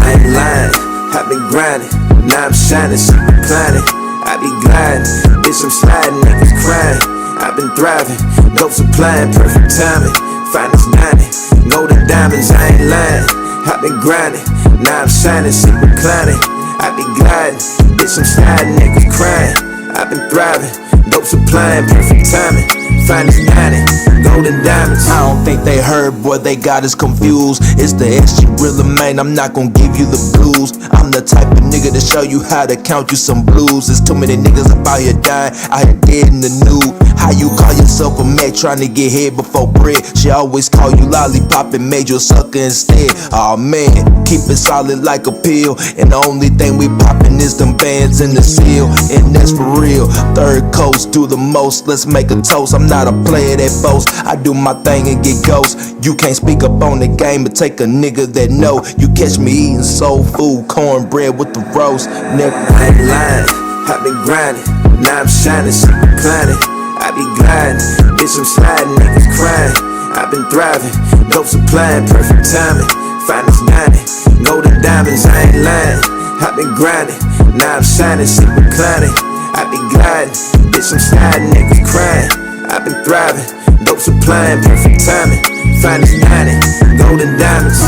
I ain't lying, I been grinding, now I'm shining, shit reclining. I be gliding, bitch I'm sliding, niggas crying. I been thriving, dope supplying, perfect timing. Finest dining, golden diamonds, I ain't lying. I been grinding, now I'm shining, shit reclining. I be gliding, bitch I'm sliding, niggas crying. I been thriving, dope supplying, perfect timing. Finest dining, golden diamonds. I don't think they heard, boy, they got us confused. It's the SG Rilla, man, I'm not gon' give you the blues. I'm the type of nigga to show you how to count you some blues. There's too many niggas about here dying, out here dead in the nude. How you call yourself a Mac trying to get head before bread? She always call you lollipop and made you a sucker instead. Aw man, keep it solid like a pill. And the only thing we poppin' is them bands in the seal. And that's for real. Third coast, do the most, let's make a toast. I'm not a player that boasts, I do my thing and get ghosts. You can't speak up on the game, but take a nigga that know. You catch me eating soul food, cornbread with the roast. Nigga, I ain't lying, I been grinding. Now I'm shining, super climbing. I be gliding, bitch I'm sliding, niggas crying. I been thriving, dope supplying, perfect timing. Finest dining, golden diamonds, I ain't lying. I been grinding, now I'm shining, super climbing. I be gliding, bitch I'm sliding, niggas crying. I been thriving, dope supplying, perfect timing. Finest dining, golden diamonds.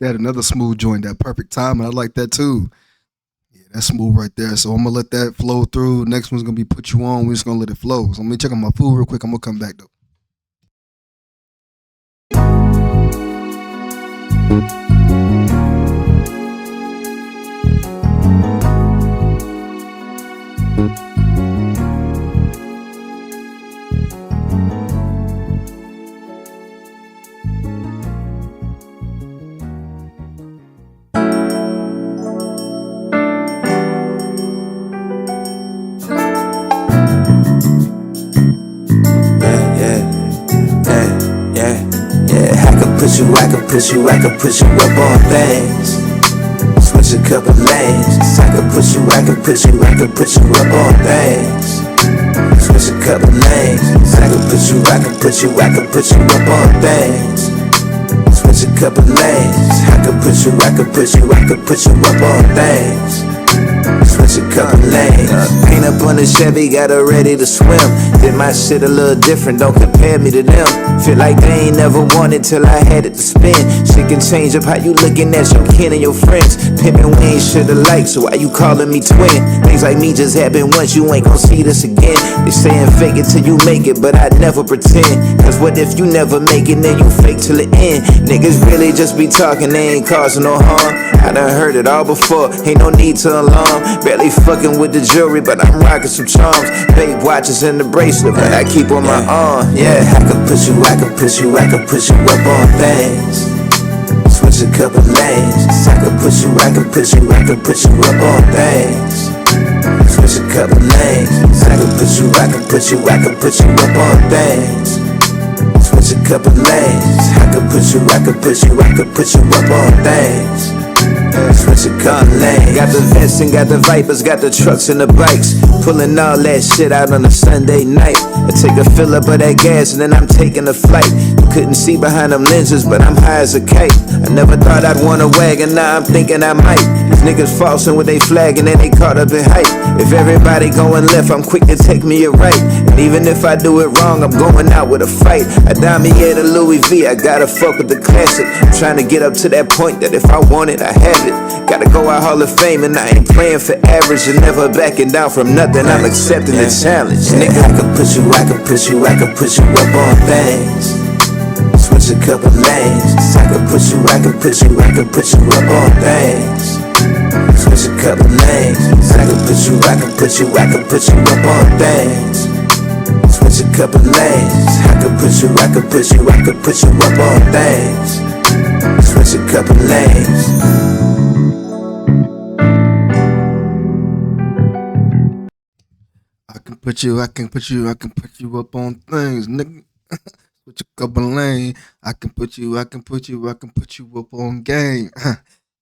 That another smooth joint, that perfect time, and I like that too. Yeah, that's smooth right there. So I'm gonna let that flow through. Next one's gonna be Put You On. We're just gonna let it flow. So let me check on my food real quick. I'm gonna come back though. I can put you up on things. Switch a couple lanes. I can put you up on things. Switch a couple lanes. I can put you up on things. Switch a couple lanes. I can put you up on things. Switch a couple lanes. Paint up on the Chevy, got her ready to swim. Did my shit a little different, don't compare me to them. Feel like they ain't never wanted till I had it to spend. Shit can change up how you looking at your kin and your friends. Pimpin' we ain't shit alike, so why you calling me twin? Things like me just happen once, you ain't gon' see this again. They sayin' fake it till you make it, but I never pretend. Cause what if you never make it, then you fake till the end? Niggas really just be talking, they ain't causing no harm. I done heard it all before, ain't no need to alarm. Barely fucking with the jewelry, but I'm rocking some charms. Babe watches and the bracelet, but I keep on my arm. Yeah, I can put you up on things. Switch a couple lanes. I can put you up on things. Switch a couple lanes. I can put you up on things. Switch a couple lanes. I can put you up on things. Switch a couple lanes. Got the vets and got the Vipers, got the trucks and the bikes. Pulling all that shit out on a Sunday night. I take a fill up of that gas and then I'm taking a flight. You couldn't see behind them lenses, but I'm high as a kite. I never thought I'd want a wagon, now I'm thinking I might. These niggas falsing with they flag and then they caught up in hype. If everybody going left, I'm quick to take me a right. And even if I do it wrong, I'm going out with a fight. I Damier the Louis V, I gotta fuck with the classic. I'm trying to get up to that point that if I want it, I have it. Gotta go out Hall of Fame and I ain't playing for average and never backing down from nothing. I'm accepting the challenge. Nigga, I can put you up on things. Switch a couple lanes. I can put you up on things. Switch a couple lanes. I can put you up on things. Switch a couple lanes. I can put you up on things. Switch a couple lanes. I can put you up on things, nigga. Switch a couple lane. I can put you up on game.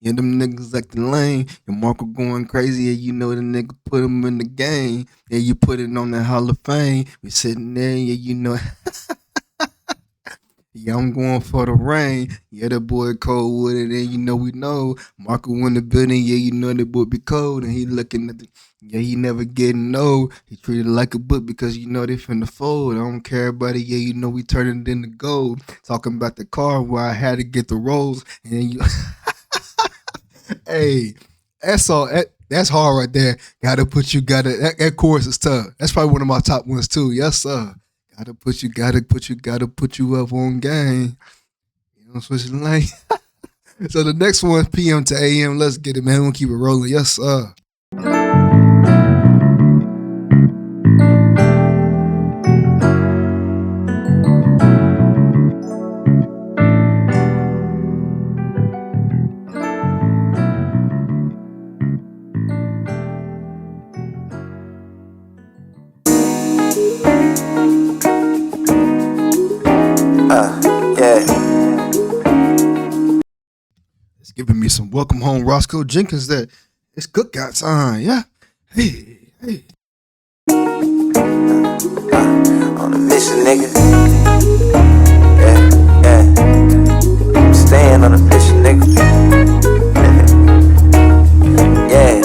Yeah, them niggas acting lame. Your Marco going crazy, yeah, you know the nigga put him in the game. Yeah, you put it on that Hall of Fame. We sitting there, yeah, you know. Yeah, I'm going for the rain. Yeah, that boy cold with it, and you know we know. Marco in the building, yeah, you know that boy be cold, and he looking at the, yeah, he never getting old. He treated like a book because you know they finna fold. I don't care about it, yeah, you know we turning it into gold. Talking about the car where I had to get the rolls, and then you, hey, that's all. That's hard right there. That chorus is tough. That's probably one of my top ones too. Yes, sir. Gotta put you up on game. You know, switch the lane. So the next one, PM to AM. Let's get it, man. We're gonna keep it rolling. Yes, sir. Yeah. It's giving me some welcome home Roscoe Jenkins that it's cookout time. Yeah. Hey. On a mission, nigga. Yeah. I'm staying on a mission, nigga. Yeah.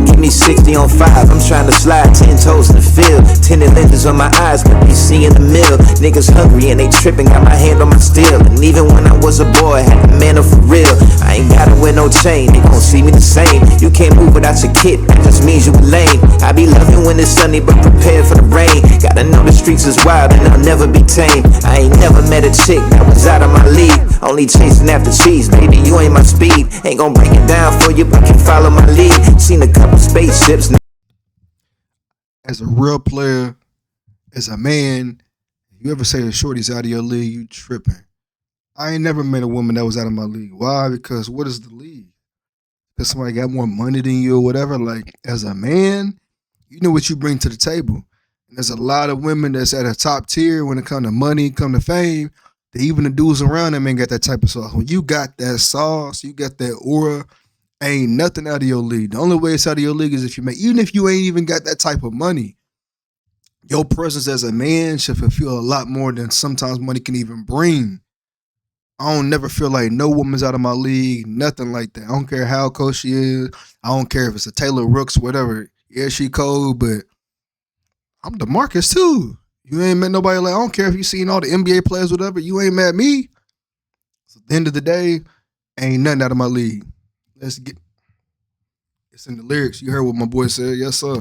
Give me 60 on 5, I'm trying to slide 10 toes in the field. Tinted lenses on my eyes, but they see in the middle. Niggas hungry and they tripping, got my hand on my steel. And even when I was a boy, had the man up for real. I ain't gotta wear no chain, they gon' see me the same. You can't move without your kit, that just means you a lame. I be loving when it's sunny, but prepared for the rain. Gotta know the streets is wild and they'll never be tame. I ain't never met a chick that was out of my league. Only chasing after cheese, baby, you ain't my speed. Ain't gon' break it down for you, but can follow my lead. Seen a couple spaceships. As a real player, as a man, if you ever say a shorty's out of your league, you tripping. I ain't never met a woman that was out of my league. Why? Because what is the league? Because somebody got more money than you or whatever. Like, as a man, you know what you bring to the table. And there's a lot of women that's at a top tier when it comes to money, come to fame. That even the dudes around them ain't got that type of sauce. When you got that sauce, you got that aura, ain't nothing out of your league. The only way it's out of your league is if you make, even if you ain't even got that type of money, your presence as a man should fulfill a lot more than sometimes money can even bring. I don't never feel like no woman's out of my league, nothing like that. I don't care how cold she is. I don't care if it's a Taylor Rooks, whatever. Yeah, she cold, but I'm DeMarcus too. You ain't met nobody like, I don't care if you seen all the NBA players, whatever. You ain't met me. So at the end of the day, ain't nothing out of my league. Let's get. It's in the lyrics. You heard what my boy said. Yes, sir.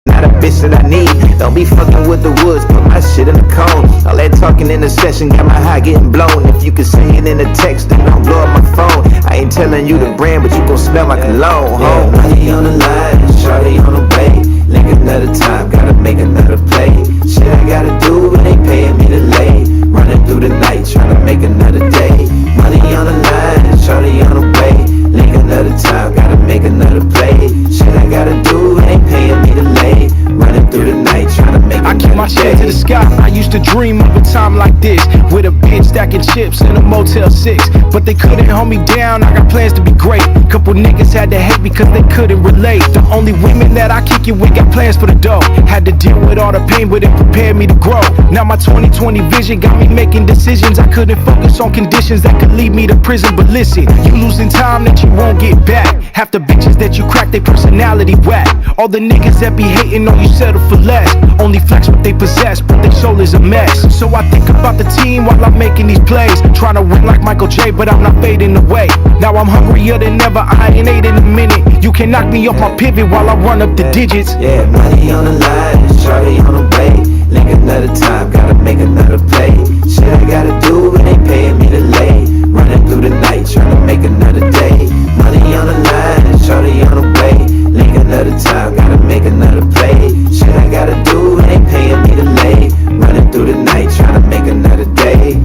Not a bitch that I need. Don't be fucking with the woods, put my shit in the cone. All that talking in the session got my high getting blown. If you can say it in the text, then don't blow up my phone. I ain't telling you the brand, but you gon' smell my cologne. Yeah, money on the line, shawty on the way. Link another time, gotta make another play. Shit I gotta do, it ain't paying me to lay. Running through the night, trying to make another day. Money on the line, shawty on the way. Link another time, gotta make another play. Shit I gotta do, it ain't paying me to lay. Running through the night, trying to make I keep my shit to the sky. I used to dream of a time like this, with a bitch stacking chips in a Motel 6. But they couldn't hold me down, I got plans to be great. Couple niggas had to hate because they couldn't relate. The only women that I kick it with got plans for the dough. Had to deal with all the pain, but it prepared me to grow. Now my 2020 vision got me making decisions. I couldn't focus on conditions that could lead me to prison. But listen, you losing time that you won't get back. Half the bitches that you crack, they personality whack. All the niggas that be hating on you settle for less. Only flex what they possess, but their soul is a mess. So I think about the team while I'm making these plays. Trying to win like Michael J, but I'm not fading away. Now I'm hungrier than ever, I ain't ate in a minute. You can knock me off my pivot while I run up the digits. Yeah, money on the line, shawty on the way. Link another time, gotta make another play. Shit I gotta do, it ain't paying me to lay. Running through the night, trying to make another day. Money on the line, shawty on the way. Link another time, gotta make another play. Shit I gotta do, it ain't paying me to lay. Running through the night, trying to make another day.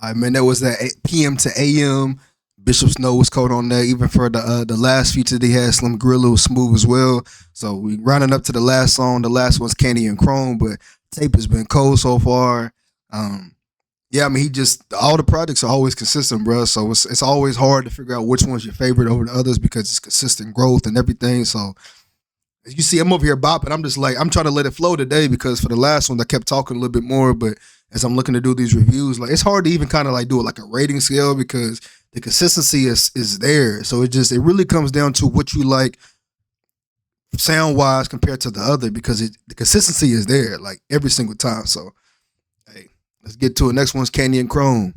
All right, man, that was that PM to AM. Bishop Snow was cold on that. Even for the last feature they had, Slim Gorilla was smooth as well. So we rounding up to the last song. The last one's Candy and Chrome, but tape has been cold so far. Yeah, I mean, he just all the projects are always consistent, bro. So it's always hard to figure out which one's your favorite over the others because it's consistent growth and everything. So as you see, I'm over here bopping. I'm just like, I'm trying to let it flow today because for the last one, I kept talking a little bit more. But as I'm looking to do these reviews, like it's hard to even kind of like do it like a rating scale because the consistency is there. So it really comes down to what you like sound wise compared to the other because the consistency is there like every single time. So Hey, let's get to it. Next one's Candy and Chrome.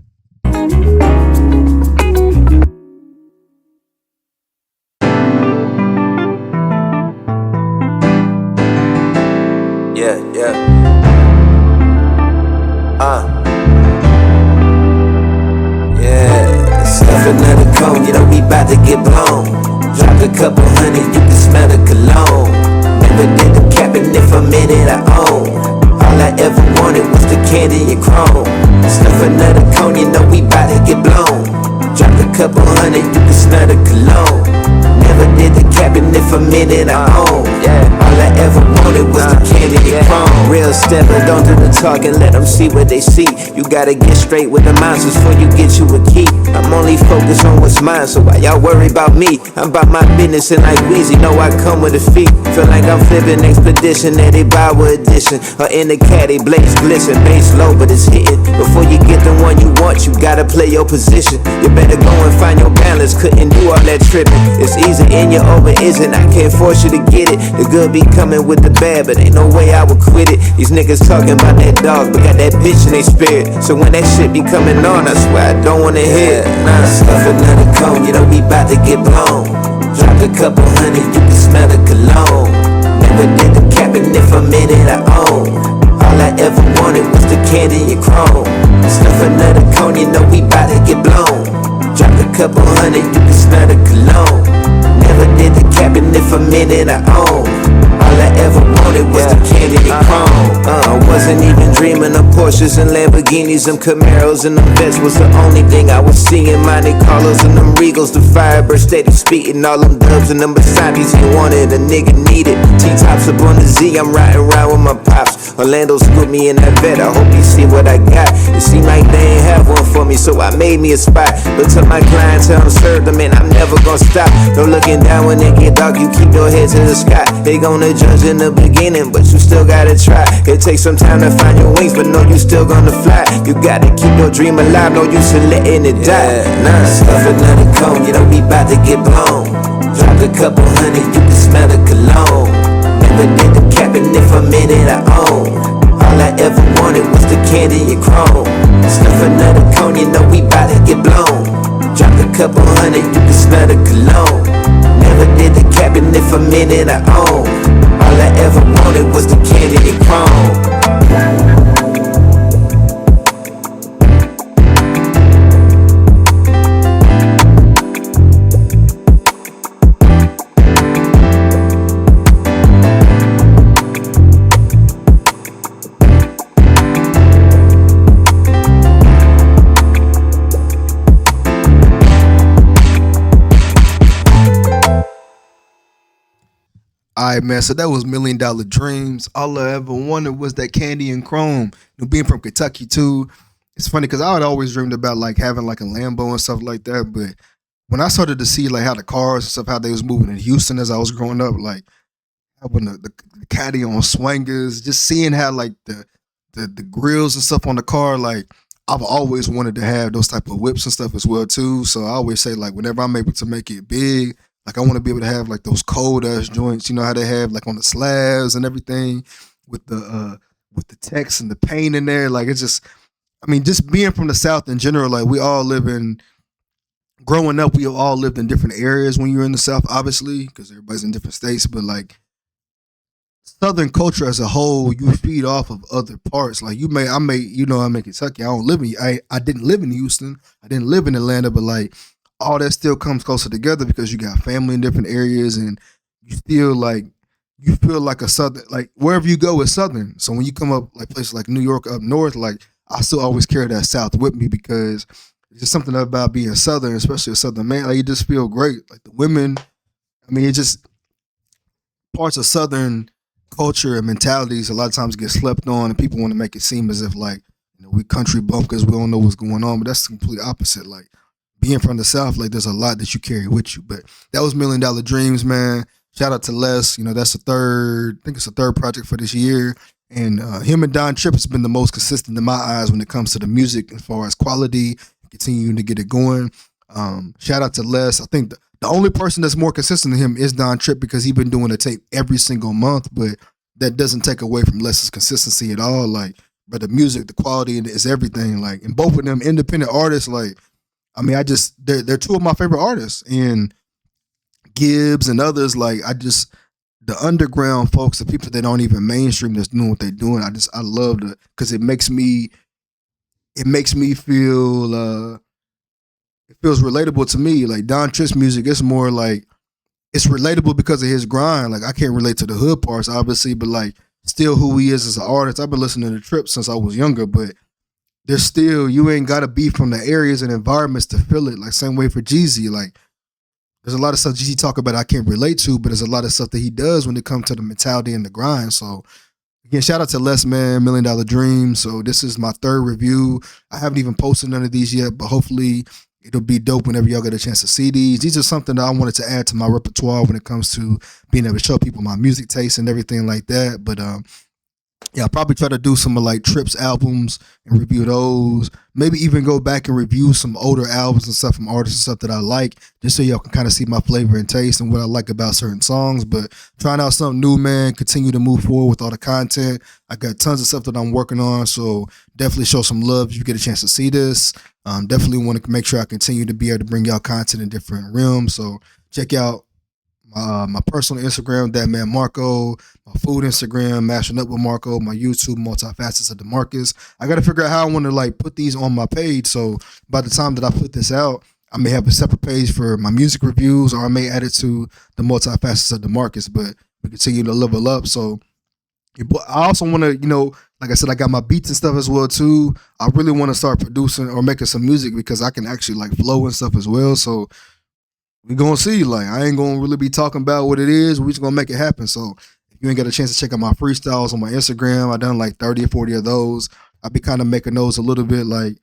Yeah, yeah. Yeah. Stuff another cone, you know we bout to get blown. Dropped a couple hundred, you can smell the cologne. Never did the capping if I'm in it, I own. All I ever wanted was the candy and chrome. Stuff another cone, you know we bout to get blown. Dropped a couple hundred, you can smell the cologne. Never did the capping if I'm in it, I own. All I ever wanted was the candy and chrome. Real stepper, don't do the talking, let them see what they see. You gotta get straight with the monsters before you get you a key. I'm only focused on what's mine, so why y'all worry about me? I'm about my business and like Weezy, know I come with a fee. Feel like I'm flipping expedition, that they buy with addition. Or in the caddy, blades glisten, bass low, but it's hitting. Before you get the one you want, you gotta play your position. You better go and find your balance, couldn't do all that tripping. It's easy in you or it isn't, I can't force you to get it. The good be coming with the bad, but ain't no way I would quit it. These niggas talking about that dog, but got that bitch in they spirit. So when that shit be coming on, I swear I don't wanna hear it. Nah, stuff another cone, you know we bout to get blown. Dropped a couple hundred, you can smell the cologne. Never did the capping if I'm in it, I own. All I ever wanted was the candy and chrome. Stuff another cone, you know we bout to get blown. Dropped a couple hundred, you can smell the cologne. Never did the capping if I'm in it, I own. All I ever wanted was the candy and chrome. I wasn't even dreaming of Porsches and Lamborghinis. Them Camaros and them Vets was the only thing I was seeing. Monte Carlos and them Regals, the Firebird steady speeding. All them dubs and them Versace's you wanted, a nigga needed. T-tops up on the Z, I'm riding around with my pops. Orlando scooped me in that vet, I hope you see what I got. It seemed like they ain't have one for me, so I made me a spot. But to my clientele, I'm served them and I'm never gonna stop. No looking down when it get dark, you keep your head to the sky. They gonna judge in the beginning, but you still gotta try. It takes some time to find your wings, but no, you still gonna fly. You gotta keep your dream alive, no use in letting it die. Nah, stuff another cone, you know we bout to get blown. Dropped a couple hundred, you can smell the cologne. Never did the capping if I'm in it, I own. All I ever wanted was the candy and chrome. Stuff another cone, you know we bout to get blown. Dropped a couple hundred, you can smell the cologne. Never did the capping if I'm in it, I own. All I ever wanted was the candy and chrome. All right, man. So that was $1 Million Dreams. All I ever wanted was that candy and chrome. You know, being from Kentucky too, it's funny because I had always dreamed about like having like a Lambo and stuff like that. But when I started to see like how the cars and stuff, how they was moving in Houston as I was growing up, like having the caddy on swingers, just seeing how like the grills and stuff on the car, like I've always wanted to have those type of whips and stuff as well too. So I always say like whenever I'm able to make it big, like I want to be able to have like those cold ass joints, you know how they have like on the slabs and everything with the text and the paint in there. Like it's just, I mean, just being from the South in general, like we all live in. Growing up, we all lived in different areas when you were in the South, obviously, because everybody's in different states. But like Southern culture as a whole, you feed off of other parts. Like I'm in Kentucky. I didn't live in Houston. I didn't live in Atlanta, but like all that still comes closer together because you got family in different areas and you feel like a Southern, like wherever you go is Southern. So when you come up like places like New York up north, like I still always carry that South with me because it's just something about being Southern, especially a Southern man. Like you just feel great. Like the women, I mean, it just parts of Southern culture and mentalities a lot of times get slept on and people want to make it seem as if like, you know, we country bumpkins, we don't know what's going on, but that's the complete opposite. Like being from the South, like there's a lot that you carry with you. But that was $1 Million Dreams, man. Shout out to Les. You know, that's I think it's the third project for this year. And him and Don Tripp has been the most consistent in my eyes when it comes to the music as far as quality, continuing to get it going. Shout out to Les. I think the only person that's more consistent than him is Don Tripp because he's been doing a tape every single month, but that doesn't take away from Les's consistency at all. Like but the music, the quality, and is everything. Like, and both of them independent artists. Like, I mean, they're two of my favorite artists, and Gibbs and others. Like, the underground folks, the people that aren't even mainstream that's doing what they're doing. I love it because it makes me feel it feels relatable to me. Like Don Tripp's music, it's more like it's relatable because of his grind. Like I can't relate to the hood parts, obviously, but like still who he is as an artist. I've been listening to Tripp since I was younger, but there's still you ain't gotta be from the areas and environments to feel it. Like same way for Jeezy. Like there's a lot of stuff Jeezy talk about I can't relate to, but there's a lot of stuff that he does when it comes to the mentality and the grind. So again, shout out to Les Man, $1 Million Dreams. So this is my third review. I haven't even posted none of these yet, but hopefully it'll be dope whenever y'all get a chance to see these. These are something that I wanted to add to my repertoire when it comes to being able to show people my music taste and everything like that. But yeah, I'll probably try to do some of like Tripp's albums and review those. Maybe even go back and review some older albums and stuff from artists and stuff that I like, just so y'all can kind of see my flavor and taste and what I like about certain songs. But trying out something new, man. Continue to move forward with all the content. I got tons of stuff that I'm working on, so definitely show some love if you get a chance to see this. Definitely want to make sure I continue to be able to bring y'all content in different realms. So check out my personal Instagram, That Man Marco, my food Instagram, Mashing Up with Marco, my YouTube, Multifacets of DeMarcus. I got to figure out how I want to like put these on my page. So by the time that I put this out, I may have a separate page for my music reviews, or I may add it to the Multifacets of DeMarcus. But we continue to level up. So I also want to, like I said, I got my beats and stuff as well too. I really want to start producing or making some music because I can actually like flow and stuff as well. So we gonna see. Like I ain't gonna really be talking about what it is. We just gonna make it happen. So if you ain't got a chance to check out my freestyles on my Instagram, I done like 30 or 40 of those. I be kind of making those a little bit like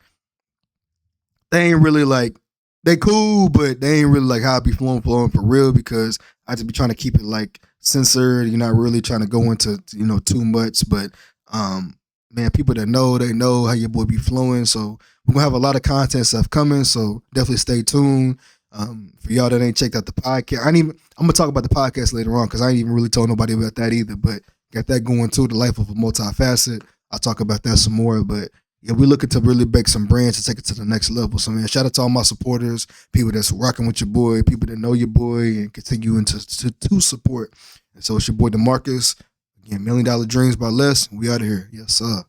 they ain't really like they cool, but they ain't really like how I be flowing for real because I just be trying to keep it like censored. You're not really trying to go into too much, but man, people that know they know how your boy be flowing. So we're gonna have a lot of content stuff coming. So definitely stay tuned. For y'all that ain't checked out the podcast, I'm gonna talk about the podcast later on because I ain't even really told nobody about that either. But got that going too. The Life of a Multifacet. I'll talk about that some more. But yeah, we're looking to really bake some brands to take it to the next level. So man, shout out to all my supporters, people that's rocking with your boy, people that know your boy and continuing to support. And so it's your boy DeMarcus. Again, $1 Million Dreams by Les. We out of here. Yes, sir.